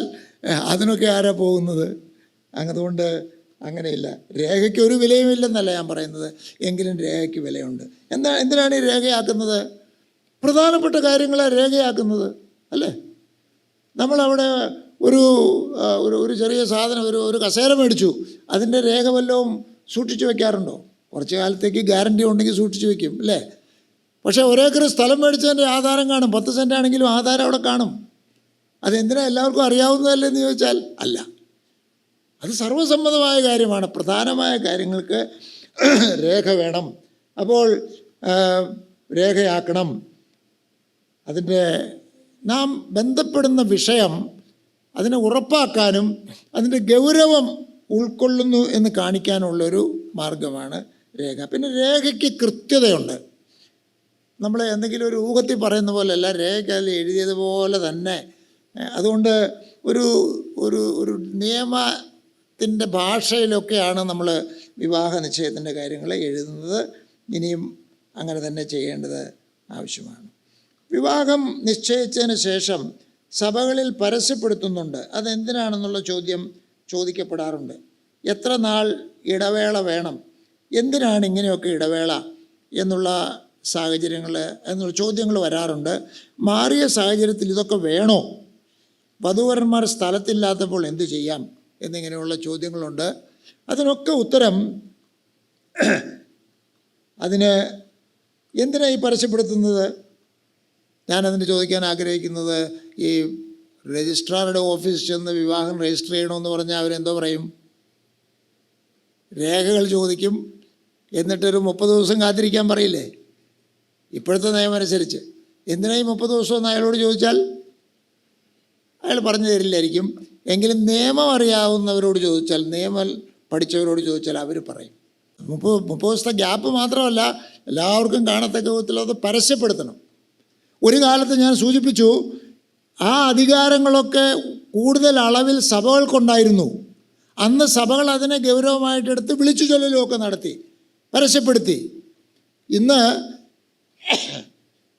അതിനൊക്കെ ആരാ പോകുന്നത്? അതുകൊണ്ട് അങ്ങനെയില്ല. രേഖയ്ക്ക് ഒരു വിലയുമില്ലെന്നല്ല ഞാൻ പറയുന്നത്, എങ്കിലും രേഖയ്ക്ക് വിലയുണ്ട്. എന്തിനാണ് ഈ രേഖയാക്കുന്നത്? പ്രധാനപ്പെട്ട കാര്യങ്ങളെ രേഖയാക്കുന്നത് അല്ലേ? നമ്മളവിടെ ഒരു ചെറിയ സാധനം, ഒരു കസേര മേടിച്ചു, അതിൻ്റെ രേഖ വല്ലതും സൂക്ഷിച്ചു വയ്ക്കാറുണ്ടോ? കുറച്ച് കാലത്തേക്ക് ഗ്യാരണ്ടി ഉണ്ടെങ്കിൽ സൂക്ഷിച്ചു വയ്ക്കും അല്ലേ? പക്ഷേ ഒരേക്കർ സ്ഥലം മേടിച്ചതിൻ്റെ ആധാരം കാണും. 10 സെൻറ്റ് ആണെങ്കിലും ആധാരം അവിടെ കാണും. അതെന്തിനാ എല്ലാവർക്കും അറിയാവുന്നതല്ലേ എന്ന് ചോദിച്ചാൽ അല്ല, അത് സർവ്വസമ്മതമായ കാര്യമാണ്. പ്രധാനമായ കാര്യങ്ങൾക്ക് രേഖ വേണം. അപ്പോൾ രേഖയാക്കണം. അതിൻ്റെ നാം ബന്ധപ്പെടുന്ന വിഷയം അതിനെ ഉറപ്പാക്കാനും അതിൻ്റെ ഗൗരവം ഉൾക്കൊള്ളുന്നു എന്ന് കാണിക്കാനുള്ളൊരു മാർഗമാണ് രേഖ. പിന്നെ രേഖയ്ക്ക് കൃത്യതയുണ്ട്. നമ്മൾ എന്തെങ്കിലും ഒരു ഊഹത്തിൽ പറയുന്ന പോലെയല്ല, രേഖ അതിൽ എഴുതിയതുപോലെ തന്നെ. അതുകൊണ്ട് ഒരു നിയമത്തിൻ്റെ ഭാഷയിലൊക്കെയാണ് നമ്മൾ വിവാഹ നിശ്ചയത്തിൻ്റെ കാര്യങ്ങൾ എഴുതുന്നത്. ഇനിയും അങ്ങനെ തന്നെ ചെയ്യേണ്ടത് ആവശ്യമാണ്. വിവാഹം നിശ്ചയിച്ചതിന് ശേഷം സഭകളിൽ പരസ്യപ്പെടുത്തുന്നുണ്ട്. അതെന്തിനാണെന്നുള്ള ചോദ്യം ചോദിക്കപ്പെടാറുണ്ട്. എത്ര നാൾ ഇടവേള വേണം? എന്തിനാണ് ഇങ്ങനെയൊക്കെ ഇടവേള എന്നുള്ള ചോദ്യങ്ങൾ വരാറുണ്ട്. മാറിയ സാഹചര്യത്തിൽ ഇതൊക്കെ വേണോ? വധൂവരന്മാർ സ്ഥലത്തില്ലാത്തപ്പോൾ എന്തു ചെയ്യാം എന്നിങ്ങനെയുള്ള ചോദ്യങ്ങളുണ്ട്. അതിനൊക്കെ ഉത്തരം, അതിന് എന്തിനാണ് ഈ പരസ്യപ്പെടുത്തുന്നത്? ഞാനതിന് ചോദിക്കാൻ ആഗ്രഹിക്കുന്നത്, ഈ രജിസ്ട്രാറുടെ ഓഫീസിൽ ചെന്ന് വിവാഹം രജിസ്റ്റർ ചെയ്യണമെന്ന് പറഞ്ഞാൽ അവരെന്തോ പറയും? രേഖകൾ ചോദിക്കും, എന്നിട്ടൊരു 30 ദിവസം കാത്തിരിക്കാൻ പറയില്ലേ? ഇപ്പോഴത്തെ നിയമം അനുസരിച്ച്. എന്തിനായി 30 ദിവസമെന്ന് അയാളോട് ചോദിച്ചാൽ അയാൾ പറഞ്ഞു തരില്ലായിരിക്കും. എങ്കിലും നിയമം അറിയാവുന്നവരോട് ചോദിച്ചാൽ, നിയമം പഠിച്ചവരോട് ചോദിച്ചാൽ അവർ പറയും. 30 ദിവസത്തെ ഗ്യാപ്പ് മാത്രമല്ല, എല്ലാവർക്കും കാണത്തക്ക വിധത്തിൽ അത് പരസ്യപ്പെടുത്തണം. ഒരു കാലത്ത് ഞാൻ സൂചിപ്പിച്ചു, ആ അധികാരങ്ങളൊക്കെ കൂടുതൽ അളവിൽ സഭകൾക്കുണ്ടായിരുന്നു. അന്ന് സഭകൾ അതിനെ ഗൗരവമായിട്ടെടുത്ത് വിളിച്ചു ചൊല്ലലുമൊക്കെ നടത്തി, പരസ്യപ്പെടുത്തി. ഇന്ന്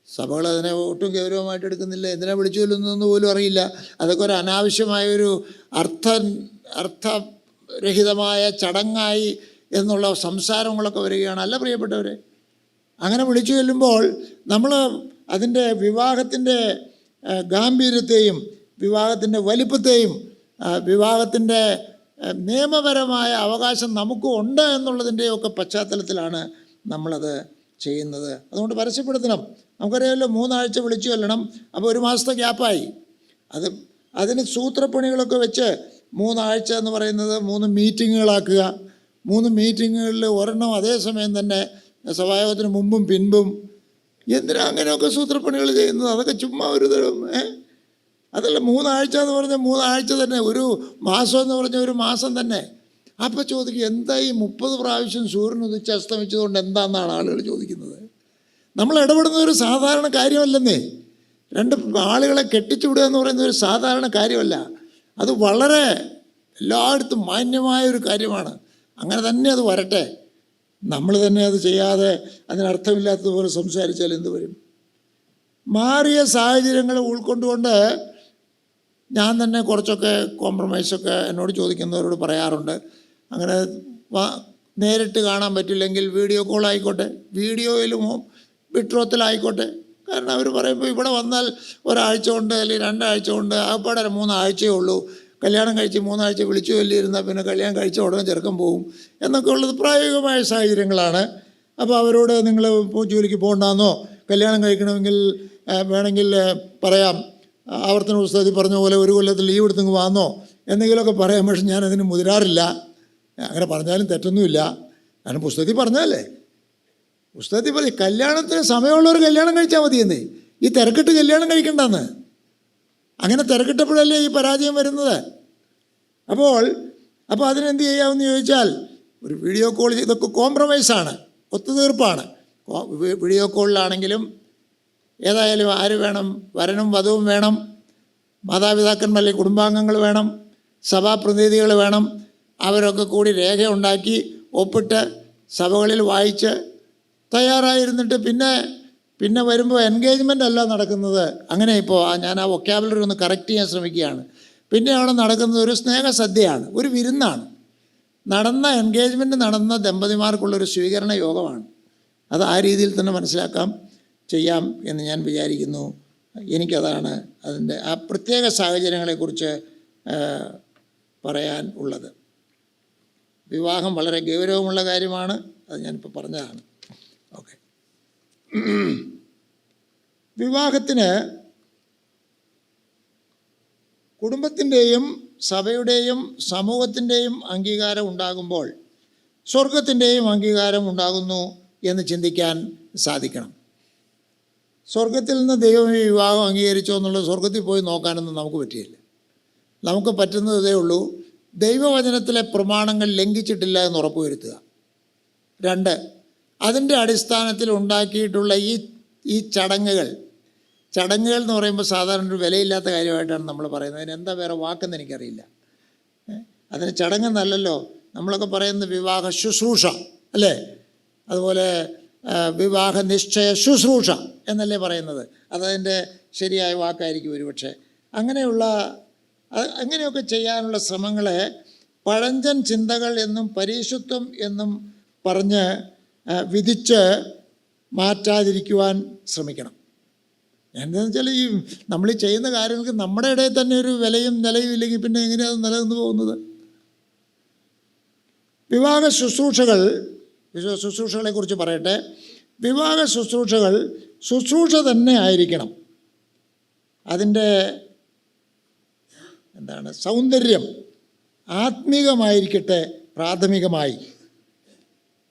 സഭകൾ അതിനെ ഒട്ടും ഗൗരവമായിട്ട് എടുക്കുന്നില്ല. എന്തിനാ വിളിച്ചു ചൊല്ലുന്നതെന്ന് പോലും അറിയില്ല. അതൊക്കെ ഒരു അനാവശ്യമായൊരു അർത്ഥരഹിതമായ ചടങ്ങായി എന്നുള്ള സംസാരങ്ങളൊക്കെ വരികയാണ്. അല്ല പ്രിയപ്പെട്ടവരെ, അങ്ങനെ വിളിച്ചു ചൊല്ലുമ്പോൾ നമ്മൾ അതിൻ്റെ വിവാഹത്തിൻ്റെ ഗാംഭീര്യത്തെയും വിവാഹത്തിൻ്റെ വലിപ്പത്തെയും വിവാഹത്തിൻ്റെ നിയമപരമായ അവകാശം നമുക്കും ഉണ്ട് എന്നുള്ളതിൻ്റെയൊക്കെ പശ്ചാത്തലത്തിലാണ് നമ്മളത് ചെയ്യുന്നത്. അതുകൊണ്ട് പരസ്യപ്പെടുത്തണം. നമുക്കറിയാമല്ലോ, 3 ആഴ്ച വിളിച്ചു ചൊല്ലണം. അപ്പോൾ 1 മാസത്തെ ഗ്യാപ്പായി. അതിന് സൂത്രപ്പണികളൊക്കെ വെച്ച് 3 ആഴ്ച എന്ന് പറയുന്നത് 3 മീറ്റിങ്ങുകളാക്കുക. 3 മീറ്റിങ്ങുകളിൽ ഒരെണ്ണം അതേസമയം തന്നെ സഭായോഗത്തിന് മുമ്പും പിൻപും. എന്തിനാ അങ്ങനെയൊക്കെ സൂത്രപ്പണികൾ ചെയ്യുന്നത്? അതൊക്കെ ചുമ്മാ ഒരു തരം അതല്ല. 3 ആഴ്ച എന്ന് പറഞ്ഞാൽ 3 ആഴ്ച തന്നെ, 1 മാസം എന്ന് പറഞ്ഞാൽ 1 മാസം തന്നെ. അപ്പോൾ ചോദിക്കും, എന്താ ഈ 30 പ്രാവശ്യം സൂര്യൻ ഉദിച്ച് അസ്തമിച്ചതുകൊണ്ട് എന്താണെന്നാണ് ആളുകൾ ചോദിക്കുന്നത്. നമ്മൾ ഇടപെടുന്ന ഒരു സാധാരണ കാര്യമല്ലെന്നേ. 2 ആളുകളെ കെട്ടിച്ചു വിടുക എന്ന് പറയുന്ന ഒരു സാധാരണ കാര്യമല്ല. അത് വളരെ എല്ലായിടത്തും മാന്യമായൊരു കാര്യമാണ്. അങ്ങനെ തന്നെ അത് വരട്ടെ. നമ്മൾ തന്നെ അത് ചെയ്യാതെ അതിനർത്ഥമില്ലാത്തതുപോലെ സംസാരിച്ചാൽ എന്ത് വരും? മാറിയ സാഹചര്യങ്ങൾ ഉൾക്കൊണ്ടുകൊണ്ട് ഞാൻ തന്നെ കുറച്ചൊക്കെ കോംപ്രമൈസൊക്കെ എന്നോട് ചോദിക്കുന്നവരോട് പറയാറുണ്ട്. അങ്ങനെ നേരിട്ട് കാണാൻ പറ്റില്ലെങ്കിൽ വീഡിയോ കോൾ ആയിക്കോട്ടെ, വീഡിയോയിലും ബിട്രോത്തിലായിക്കോട്ടെ. കാരണം അവർ പറയുമ്പോൾ ഇവിടെ വന്നാൽ 1 ആഴ്ച കൊണ്ട് അല്ലെങ്കിൽ 2 ആഴ്ച കൊണ്ട്, ആകപ്പാടെ 3 ആഴ്ചയേ ഉള്ളൂ, കല്യാണം കഴിച്ച് 3 ആഴ്ച വിളിച്ചു ചൊല്ലിയിരുന്നാൽ പിന്നെ കല്യാണം കഴിച്ച ഉടനെ ചെറുക്കം പോകും എന്നൊക്കെ ഉള്ളത് പ്രായോഗികമായ സാഹചര്യങ്ങളാണ്. അപ്പോൾ അവരോട് നിങ്ങൾ ജോലിക്ക് പോകണ്ടെന്നോ കല്യാണം കഴിക്കണമെങ്കിൽ വേണമെങ്കിൽ പറയാം, ആവർത്തന പുസ്തകത്തിൽ പറഞ്ഞ പോലെ 1 കൊല്ലത്തിൽ ലീവ് എടുത്തെങ്കിൽ വാന്നോ എന്തെങ്കിലുമൊക്കെ പറയാം. പക്ഷെ ഞാനതിന് മുതിരാറില്ല. അങ്ങനെ പറഞ്ഞാലും തെറ്റൊന്നുമില്ല. കാരണം പുസ്തകത്തിൽ പറഞ്ഞാലേ, പുസ്തകത്തിൽ പറയും കല്യാണത്തിന് സമയമുള്ളവർ കല്യാണം കഴിച്ചാൽ മതിയെന്നേ, ഈ തിരക്കിട്ട് കല്യാണം കഴിക്കണ്ടെന്ന്. അങ്ങനെ തിരക്കിട്ടപ്പോഴല്ലേ ഈ പരാജയം വരുന്നത്. അപ്പോൾ അതിനെന്ത് ചെയ്യാമെന്ന് ചോദിച്ചാൽ, ഒരു വീഡിയോ കോൾ ഇതൊക്കെ കോംപ്രമൈസാണ്, ഒത്തുതീർപ്പാണ്. വീഡിയോ കോളിലാണെങ്കിലും ഏതായാലും ആര് വേണം? വരനും വധുവും വേണം, മാതാപിതാക്കന്മാർ അല്ലെങ്കിൽ കുടുംബാംഗങ്ങൾ വേണം, സഭാപ്രതിനിധികൾ വേണം. അവരൊക്കെ കൂടി രേഖ ഉണ്ടാക്കി ഒപ്പിട്ട് സഭകളിൽ വായിച്ച് തയ്യാറായിരുന്നിട്ട് പിന്നെ വരുമ്പോൾ എൻഗേജ്മെൻ്റ് അല്ല നടക്കുന്നത്. അങ്ങനെ ഇപ്പോൾ ഞാൻ ആ വൊക്കാബുലറി ഒന്ന് കറക്റ്റ് ചെയ്യാൻ ശ്രമിക്കുകയാണ്. പിന്നെ അവിടെ നടക്കുന്നത് ഒരു സ്നേഹസദ്യയാണ്, ഒരു വിരുന്നാണ്. എൻഗേജ്മെൻറ്റ് നടന്ന ദമ്പതിമാർക്കുള്ളൊരു സ്വീകരണ യോഗമാണ്. അത് ആ രീതിയിൽ തന്നെ ചെയ്യാം എന്ന് ഞാൻ വിചാരിക്കുന്നു. എനിക്കതാണ് അതിൻ്റെ ആ പ്രത്യേക സാഹചര്യങ്ങളെക്കുറിച്ച് പറയാൻ ഉള്ളത്. വിവാഹം വളരെ ഗൗരവമുള്ള കാര്യമാണ്, അത് ഞാനിപ്പോൾ പറഞ്ഞതാണ്. ഓക്കെ, വിവാഹത്തിന് കുടുംബത്തിൻ്റെയും സഭയുടെയും സമൂഹത്തിൻ്റെയും അംഗീകാരം ഉണ്ടാകുമ്പോൾ സ്വർഗത്തിൻ്റെയും അംഗീകാരം ഉണ്ടാകുന്നു എന്ന് ചിന്തിക്കാൻ സാധിക്കണം. സ്വർഗത്തിൽ നിന്ന് ദൈവം ഈ വിവാഹം അംഗീകരിച്ചോ എന്നുള്ളത് സ്വർഗത്തിൽ പോയി നോക്കാനൊന്നും നമുക്ക് പറ്റിയില്ല. നമുക്ക് പറ്റുന്നതേ ഉള്ളൂ ദൈവവചനത്തിലെ പ്രമാണങ്ങൾ ലംഘിച്ചിട്ടില്ല എന്ന് ഉറപ്പുവരുത്തുക. 2, അതിൻ്റെ അടിസ്ഥാനത്തിൽ ഉണ്ടാക്കിയിട്ടുള്ള ഈ ചടങ്ങുകൾ എന്ന് പറയുമ്പോൾ സാധാരണ ഒരു വിലയില്ലാത്ത കാര്യമായിട്ടാണ് നമ്മൾ പറയുന്നത്. അതിന് എന്താ വേറെ വാക്കെന്ന് എനിക്കറിയില്ല. അതിന് ചടങ്ങെന്നല്ലല്ലോ നമ്മളൊക്കെ പറയുന്നത്, വിവാഹ ശുശ്രൂഷ അല്ലേ? അതുപോലെ വിവാഹ നിശ്ചയ ശുശ്രൂഷ എന്നല്ലേ പറയുന്നത്. അതതിൻ്റെ ശരിയായ വാക്കായിരിക്കും ഒരുപക്ഷെ. അങ്ങനെയൊക്കെ ചെയ്യാനുള്ള ശ്രമങ്ങളെ പഴഞ്ചൻ ചിന്തകൾ എന്നും പരിശുദ്ധം എന്നും പറഞ്ഞ് വിധിച്ച് മാറ്റാതിരിക്കുവാൻ ശ്രമിക്കണം. എന്താണെന്ന് വെച്ചാൽ നമ്മൾ ഈ ചെയ്യുന്ന കാര്യങ്ങൾക്ക് നമ്മുടെ ഇടയിൽ തന്നെ ഒരു വിലയും നിലയും ഇല്ലെങ്കിൽ പിന്നെ എങ്ങനെയാണ് അത് നിലനിന്ന് പോകുന്നത്? വിവാഹ ശുശ്രൂഷകളെക്കുറിച്ച് പറയട്ടെ. വിവാഹ ശുശ്രൂഷ തന്നെ ആയിരിക്കണം. അതിൻ്റെ സൗന്ദര്യം ആത്മീകമായിരിക്കട്ടെ. പ്രാഥമികമായി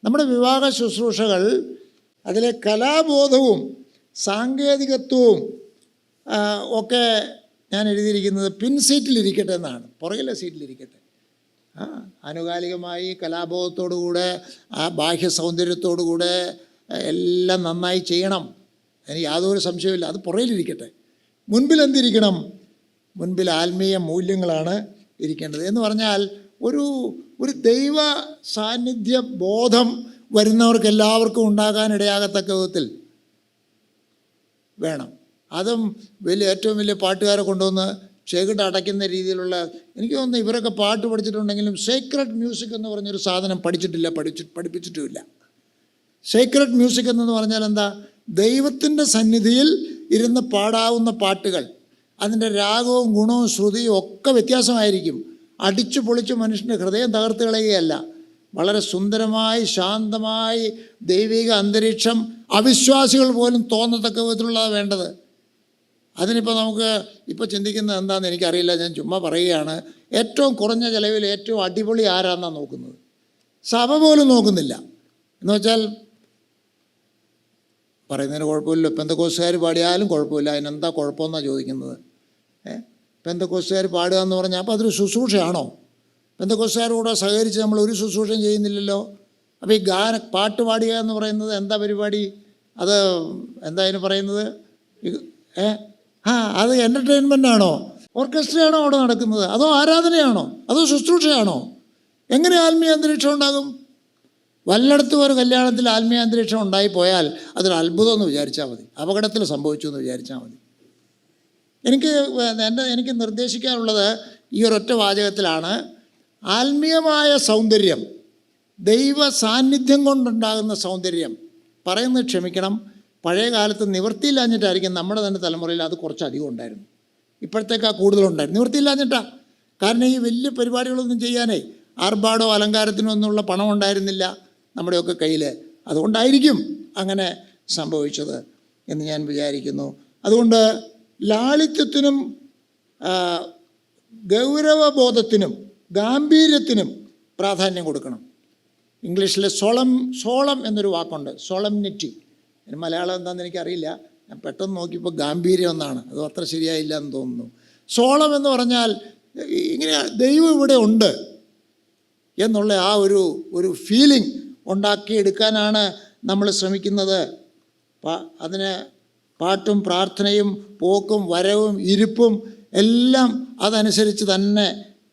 നമ്മുടെ വിവാഹ ശുശ്രൂഷകൾ അതിലെ കലാബോധവും സാങ്കേതികത്വവും ഒക്കെ ഞാൻ എഴുതിയിരിക്കുന്നത് പിൻസീറ്റിലിരിക്കട്ടെ എന്നാണ്, പുറകിലെ സീറ്റിലിരിക്കട്ടെ. ആനുകാലികമായി കലാബോധത്തോടുകൂടെ ആ ബാഹ്യ സൗന്ദര്യത്തോടുകൂടെ എല്ലാം നന്നായി ചെയ്യണം, എനിക്ക് യാതൊരു സംശയമില്ല. അത് പുറകിലിരിക്കട്ടെ. മുൻപിൽ എന്തിരിക്കണം? മുൻപിൽ ആത്മീയ മൂല്യങ്ങളാണ് ഇരിക്കേണ്ടത്. എന്ന് പറഞ്ഞാൽ ഒരു ദൈവ സാന്നിധ്യ ബോധം വരുന്നവർക്ക് എല്ലാവർക്കും ഉണ്ടാകാനിടയാകത്തക്ക വിധത്തിൽ വേണം. അതും ഏറ്റവും വലിയ പാട്ടുകാരെ കൊണ്ടുവന്ന് ചെകിട് അടയ്ക്കുന്ന രീതിയിലുള്ള, എനിക്ക് തോന്നുന്നു ഇവരൊക്കെ പാട്ട് പഠിച്ചിട്ടുണ്ടെങ്കിലും സീക്രട്ട് മ്യൂസിക് എന്ന് പറഞ്ഞൊരു സാധനം പഠിപ്പിച്ചിട്ടുമില്ല. സീക്രട്ട് മ്യൂസിക് എന്ന് പറഞ്ഞാൽ എന്താ? ദൈവത്തിൻ്റെ സന്നിധിയിൽ ഇരുന്ന് പാടാവുന്ന പാട്ടുകൾ. അതിൻ്റെ രാഗവും ഗുണവും ശ്രുതിയും ഒക്കെ വ്യത്യാസമായിരിക്കും. അടിച്ചു പൊളിച്ച് മനുഷ്യൻ്റെ ഹൃദയം തകർത്ത് കളയുകയല്ല. വളരെ സുന്ദരമായി ശാന്തമായി ദൈവിക അന്തരീക്ഷം അവിശ്വാസികൾ പോലും തോന്നത്തക്ക വിധത്തിലുള്ളതാണ് വേണ്ടത്. അതിനിപ്പോൾ നമുക്ക് ചിന്തിക്കുന്നത് എന്താണെന്ന് എനിക്കറിയില്ല, ഞാൻ ചുമ്മാ പറയുകയാണ്. ഏറ്റവും കുറഞ്ഞ ചിലവിൽ ഏറ്റവും അടിപൊളി ആരാന്നാണ് നോക്കുന്നത്. സഭ പോലും നോക്കുന്നില്ല. എന്ന് വെച്ചാൽ പറയുന്നതിന് കുഴപ്പമില്ല, പെന്തക്കോസ്തുകാർ പാടിയാലും കുഴപ്പമില്ല, അതിനെന്താ കുഴപ്പമെന്നാണ് ചോദിക്കുന്നത്. പെന്തക്കോസ്തുകാർ പാടുക എന്ന് പറഞ്ഞാൽ അപ്പോൾ അതൊരു ശുശ്രൂഷയാണോ? പെന്തക്കോസ്തുകാരോട് സഹകരിച്ച് നമ്മൾ ഒരു ശുശ്രൂഷയും ചെയ്യുന്നില്ലല്ലോ. അപ്പോൾ ഈ പാട്ട് പാടുക എന്ന് പറയുന്നത് എന്താ പരിപാടി? അത് എന്താ അതിന് പറയുന്നത്? അത് എൻ്റർടൈൻമെൻ്റാണോ? ഓർക്കസ്ട്രയാണോ അവിടെ നടക്കുന്നത്? അതോ ആരാധനയാണോ? അതോ ശുശ്രൂഷയാണോ? എങ്ങനെ ആത്മീയ അന്തരീക്ഷം ഉണ്ടാകും? വല്ലയിടത്തും ഒരു കല്യാണത്തിൽ ആത്മീയ അന്തരീക്ഷം ഉണ്ടായിപ്പോയാൽ അതൊരു അത്ഭുതം എന്ന് വിചാരിച്ചാൽ മതി, അപകടത്തിൽ സംഭവിച്ചു എന്ന് വിചാരിച്ചാൽ മതി. എനിക്ക് നിർദ്ദേശിക്കാനുള്ളത് ഈ ഒരൊറ്റ വാചകത്തിലാണ്. ആത്മീയമായ സൗന്ദര്യം, ദൈവ സാന്നിധ്യം കൊണ്ടുണ്ടാകുന്ന സൗന്ദര്യം പറയുന്നത് ക്ഷമിക്കണം, പഴയ കാലത്ത് നിവൃത്തിയില്ലാഞ്ഞിട്ടായിരിക്കും. നമ്മുടെ തന്നെ തലമുറയിൽ അത് കുറച്ചധികം ഉണ്ടായിരുന്നു, ഇപ്പോഴത്തേക്കാൾ കൂടുതലുണ്ടായിരുന്നു. നിവൃത്തിയില്ലാഞ്ഞിട്ടാ. കാരണം ഈ വലിയ പരിപാടികളൊന്നും ചെയ്യാനേ ആർഭാടോ അലങ്കാരത്തിനോ ഒന്നുമുള്ള പണം ഉണ്ടായിരുന്നില്ല നമ്മുടെയൊക്കെ കയ്യിൽ. അതുകൊണ്ടായിരിക്കും അങ്ങനെ സംഭവിച്ചത് എന്ന് ഞാൻ വിചാരിക്കുന്നു. അതുകൊണ്ട് ലാളിത്യത്തിനും ഗൗരവബോധത്തിനും ഗാംഭീര്യത്തിനും പ്രാധാന്യം കൊടുക്കണം. ഇംഗ്ലീഷിൽ സോളം എന്നൊരു വാക്കുണ്ട്, സോളംനിറ്റി. മലയാളം എന്താണെന്ന് എനിക്കറിയില്ല. ഞാൻ പെട്ടെന്ന് നോക്കിയപ്പോൾ ഗാംഭീര്യം എന്നാണ്, അത് അത്ര ശരിയായില്ല എന്ന് തോന്നുന്നു. സോളം എന്ന് പറഞ്ഞാൽ ഇങ്ങനെ ദൈവം ഇവിടെ ഉണ്ട് എന്നുള്ള ആ ഒരു ഫീലിംഗ് ഉണ്ടാക്കിയെടുക്കാനാണ് നമ്മൾ ശ്രമിക്കുന്നത്. അതിന് പാട്ടും പ്രാർത്ഥനയും പോക്കും വരവും ഇരിപ്പും എല്ലാം അതനുസരിച്ച് തന്നെ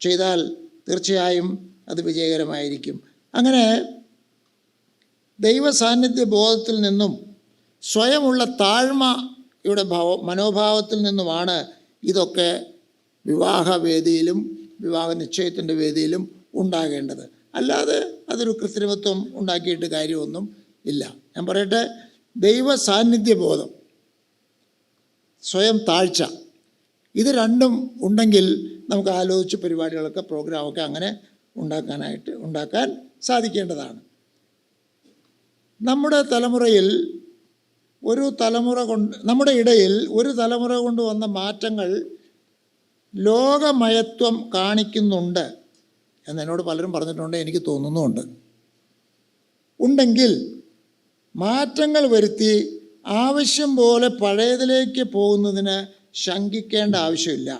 ചെയ്താൽ തീർച്ചയായും അത് വിജയകരമായിരിക്കും. അങ്ങനെ ദൈവ സാന്നിധ്യ ബോധത്തിൽ നിന്നും സ്വയമുള്ള താഴ്മയുടെ മനോഭാവത്തിൽ നിന്നുമാണ് ഇതൊക്കെ വിവാഹവേദിയിലും വിവാഹ നിശ്ചയത്തിൻ്റെ വേദിയിലും ഉണ്ടാകേണ്ടത്. അല്ലാതെ അതൊരു കൃത്രിമത്വം ഉണ്ടാക്കിയിട്ട് കാര്യമൊന്നും ഇല്ല. ഞാൻ പറയട്ടെ, ദൈവ സാന്നിധ്യ ബോധം, സ്വയം താഴ്ച, ഇത് രണ്ടും ഉണ്ടെങ്കിൽ നമുക്ക് ആലോചിച്ച് പരിപാടികളൊക്കെ പ്രോഗ്രാമൊക്കെ അങ്ങനെ ഉണ്ടാക്കാൻ സാധിക്കേണ്ടതാണ്. നമ്മുടെ ഇടയിൽ ഒരു തലമുറ കൊണ്ട് വന്ന മാറ്റങ്ങൾ ലോകമയത്വം കാണിക്കുന്നുണ്ട് എന്ന് എന്നോട് പലരും പറഞ്ഞിട്ടുണ്ട്, എനിക്ക് തോന്നുന്നുമുണ്ട്. ഉണ്ടെങ്കിൽ മാറ്റങ്ങൾ വരുത്തി ആവശ്യം പോലെ പഴയതിലേക്ക് പോകുന്നതിന് ശങ്കിക്കേണ്ട ആവശ്യമില്ല.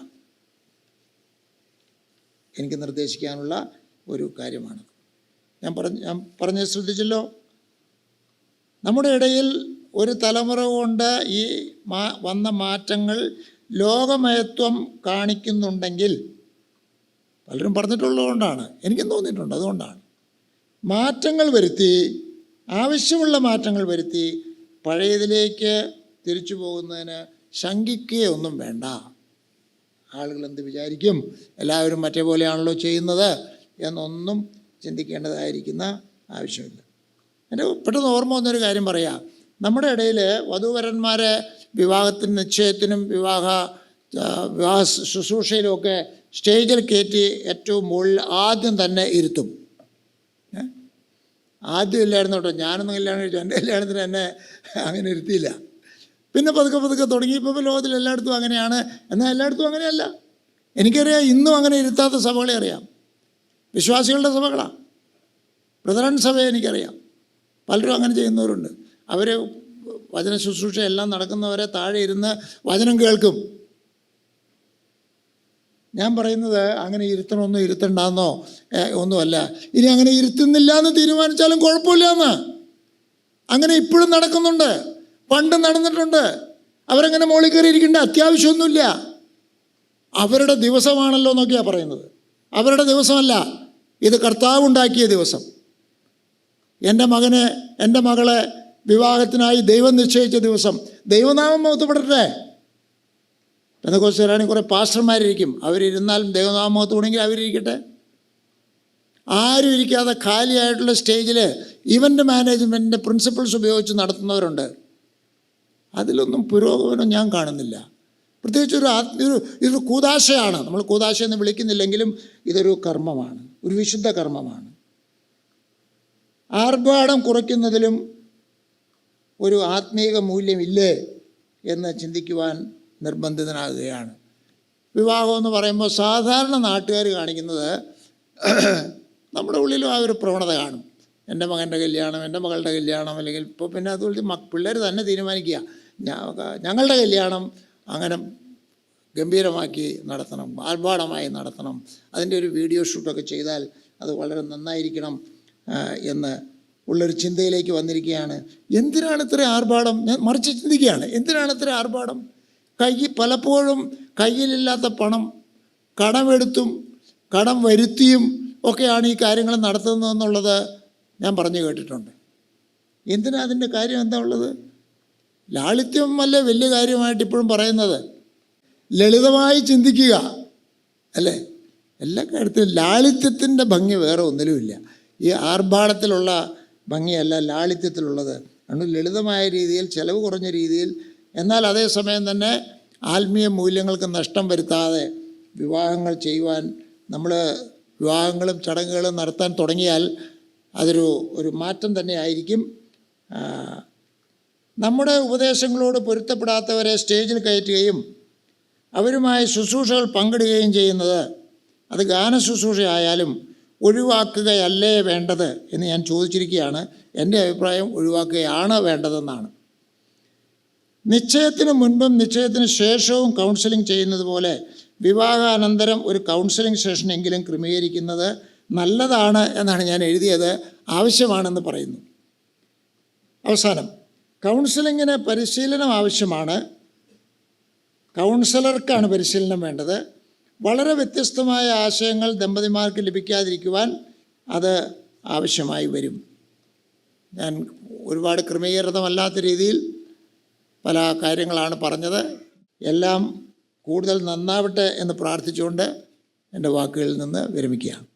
എനിക്ക് നിർദ്ദേശിക്കാനുള്ള ഒരു കാര്യമാണ്. ഞാൻ പറഞ്ഞത് ശ്രദ്ധിച്ചല്ലോ. നമ്മുടെ ഇടയിൽ ഒരു തലമുറ കൊണ്ട് ഈ വന്ന മാറ്റങ്ങൾ ലോകമയത്വം കാണിക്കുന്നുണ്ടെങ്കിൽ, പലരും പറഞ്ഞിട്ടുള്ളതുകൊണ്ടാണ്, എനിക്കും തോന്നിയിട്ടുണ്ട്, അതുകൊണ്ടാണ്. മാറ്റങ്ങൾ വരുത്തി, ആവശ്യമുള്ള മാറ്റങ്ങൾ വരുത്തി പഴയതിലേക്ക് തിരിച്ചു പോകുന്നതിന് ശങ്കിക്കുകയൊന്നും വേണ്ട. ആളുകൾ എന്ത് വിചാരിക്കും, എല്ലാവരും മറ്റേ പോലെയാണല്ലോ ചെയ്യുന്നത് എന്നൊന്നും ചിന്തിക്കേണ്ടതായിരിക്കുന്ന ആവശ്യമില്ല. എൻ്റെ പെട്ടെന്ന് ഓർമ്മ വന്നൊരു കാര്യം പറയാം. നമ്മുടെ ഇടയിൽ വധൂവരന്മാരെ വിവാഹത്തിന് നിശ്ചയത്തിനും വിവാഹ ശുശ്രൂഷയിലുമൊക്കെ സ്റ്റേജിൽ കയറ്റി ഏറ്റവും മുകളിൽ ആദ്യം തന്നെ ഇരുത്തും. ആദ്യം ഇല്ലായിരുന്നു കേട്ടോ, ഞാനൊന്നും കല്യാണം കഴിച്ചു, എൻ്റെ കല്യാണത്തിന് എന്നെ അങ്ങനെ ഇരുത്തിയില്ല. പിന്നെ പതുക്കെ തുടങ്ങിയപ്പോൾ ലോകത്തിൽ എല്ലായിടത്തും അങ്ങനെയാണ്. എന്നാൽ എല്ലായിടത്തും അങ്ങനെയല്ല. എനിക്കറിയാം, ഇന്നും അങ്ങനെ ഇരുത്താത്ത സഭകളെ അറിയാം. വിശ്വാസികളുടെ സഭകളാണ്. ബ്രദറൻ സഭയെ എനിക്കറിയാം. പലരും അങ്ങനെ ചെയ്യുന്നവരുണ്ട്. അവർ വചന ശുശ്രൂഷ എല്ലാം നടക്കുന്നവരെ താഴെ ഇരുന്ന് വചനം കേൾക്കും. ഞാൻ പറയുന്നത് അങ്ങനെ ഇരുത്തണമെന്നോ ഇരുത്തണ്ടെന്നോ ഒന്നുമല്ല. ഇനി അങ്ങനെ ഇരുത്തുന്നില്ല എന്ന് തീരുമാനിച്ചാലും കുഴപ്പമില്ല എന്ന്. അങ്ങനെ ഇപ്പോഴും നടക്കുന്നുണ്ട്, പണ്ട് നടന്നിട്ടുണ്ട്. അവരങ്ങനെ മോളിൽ കയറി ഇരിക്കേണ്ട അത്യാവശ്യമൊന്നുമില്ല. അവരുടെ ദിവസമാണല്ലോ എന്നൊക്കെയാണ് പറയുന്നത്. അവരുടെ ദിവസമല്ല, ഇത് കർത്താവ് ഉണ്ടാക്കിയ ദിവസം. എൻ്റെ മകളെ വിവാഹത്തിനായി ദൈവം നിശ്ചയിച്ച ദിവസം. ദൈവനാമം മഹത്വപ്പെടട്ടെ. പെന്തക്കോസ്തുകാരാണെങ്കിൽ കുറേ പാസ്റ്റർമാരിരിക്കും, അവരിരുന്നാലും ദൈവനാമം മഹത്വമാണെങ്കിൽ അവരിരിക്കട്ടെ. ആരും ഇരിക്കാതെ ഖാലിയായിട്ടുള്ള സ്റ്റേജിൽ ഇവൻ്റ് മാനേജ്മെൻറ്റിൻ്റെ പ്രിൻസിപ്പിൾസ് ഉപയോഗിച്ച് നടത്തുന്നവരുണ്ട്. അതിലൊന്നും പുരോഗമനം ഞാൻ കാണുന്നില്ല. പ്രത്യേകിച്ച് ഇതൊരു കൂദാശയാണ്. നമ്മൾ കൂദാശ എന്ന് വിളിക്കുന്നില്ലെങ്കിലും ഇതൊരു കർമ്മമാണ്, ഒരു വിശുദ്ധ കർമ്മമാണ്. ആർഭാടം കുറയ്ക്കുന്നതിലും ഒരു ആത്മീക മൂല്യമില്ലേ എന്ന് ചിന്തിക്കുവാൻ നിർബന്ധിതനാകുകയാണ്. വിവാഹം എന്ന് പറയുമ്പോൾ സാധാരണ നാട്ടുകാർ കാണിക്കുന്നത്, നമ്മുടെ ഉള്ളിലും ആ ഒരു പ്രവണത കാണും. എൻ്റെ മകൻ്റെ കല്യാണം, എൻ്റെ മകളുടെ കല്യാണം, അല്ലെങ്കിൽ ഇപ്പോൾ പിന്നെ അതുപോലെ പിള്ളേർ തന്നെ തീരുമാനിക്കുക, ഞങ്ങളുടെ കല്യാണം അങ്ങനെ ഗംഭീരമാക്കി നടത്തണം, ആർഭാടമായി നടത്തണം, അതിൻ്റെ ഒരു വീഡിയോ ഷൂട്ടൊക്കെ ചെയ്താൽ അത് വളരെ നന്നായിരിക്കണം എന്ന് ഉള്ളൊരു ചിന്തയിലേക്ക് വന്നിരിക്കുകയാണ്. എന്തിനാണ് ഇത്ര ആർഭാടം? ഞാൻ മറിച്ച് ചിന്തിക്കുകയാണ്, എന്തിനാണ് ഇത്ര ആർഭാടം? പലപ്പോഴും കയ്യിലില്ലാത്ത പണം കടമെടുത്തും കടം വരുത്തിയും ഒക്കെയാണ് ഈ കാര്യങ്ങൾ നടത്തുന്നതെന്നുള്ളത് ഞാൻ പറഞ്ഞു കേട്ടിട്ടുണ്ട്. എന്തിനാ അതിൻ്റെ കാര്യം എന്താ ഉള്ളത്? ലാളിത്യം അല്ലേ വലിയ കാര്യമായിട്ട് ഇപ്പോഴും പറയുന്നത്. ലളിതമായി ചിന്തിക്കുക അല്ലേ? എല്ലാ കാര്യത്തിലും ലാളിത്യത്തിൻ്റെ ഭംഗി വേറെ ഒന്നിലുമില്ല. ഈ ആർഭാടത്തിലുള്ള ഭംഗിയല്ല ലാളിത്യത്തിലുള്ളത്. അതുകൊണ്ട് ലളിതമായ രീതിയിൽ, ചിലവ് കുറഞ്ഞ രീതിയിൽ, എന്നാൽ അതേസമയം തന്നെ ആത്മീയ മൂല്യങ്ങൾക്ക് നഷ്ടം വരുത്താതെ വിവാഹങ്ങൾ ചെയ്യുവാൻ നമ്മൾ വിവാഹങ്ങളും ചടങ്ങുകളും നടത്താൻ തുടങ്ങിയാൽ ഒരു മാറ്റം തന്നെ ആയിരിക്കും. നമ്മുടെ ഉപദേശങ്ങളോട് പൊരുത്തപ്പെടാത്തവരെ സ്റ്റേജിൽ കയറ്റുകയും അവരുമായി ശുശ്രൂഷകൾ പങ്കിടുകയും ചെയ്യുന്നത്, അത് ഗാന ശുശ്രൂഷയായാലും ഒഴിവാക്കുകയല്ലേ വേണ്ടത് എന്ന് ഞാൻ ചോദിച്ചിരിക്കുകയാണ്. എൻ്റെ അഭിപ്രായം ഒഴിവാക്കുകയാണ് വേണ്ടതെന്നാണ്. നിശ്ചയത്തിന് മുൻപും നിശ്ചയത്തിന് ശേഷവും കൗൺസിലിംഗ് ചെയ്യുന്നത് പോലെ വിവാഹാനന്തരം ഒരു കൗൺസിലിംഗ് സെഷനെങ്കിലും ക്രമീകരിക്കുന്നത് നല്ലതാണ് എന്നാണ് ഞാൻ എഴുതിയത്. ആവശ്യമാണെന്ന് പറയുന്നു. അവസാനം, കൗൺസിലിങ്ങിന് പരിശീലനം ആവശ്യമാണ്. കൗൺസിലർക്കാണ് പരിശീലനം വേണ്ടത്. വളരെ വ്യത്യസ്തമായ ആശയങ്ങൾ ദമ്പതിമാർക്ക് ലഭിക്കാതിരിക്കുവാൻ അത് ആവശ്യമായി വരും. ഞാൻ ഒരുപാട് ക്രമീകൃതമല്ലാത്ത രീതിയിൽ പല കാര്യങ്ങളാണ് പറഞ്ഞത്. എല്ലാം കൂടുതൽ നന്നാവട്ടെ എന്ന് പ്രാർത്ഥിച്ചുകൊണ്ട് എൻ്റെ വാക്കുകളിൽ നിന്ന് വിരമിക്കുകയാണ്.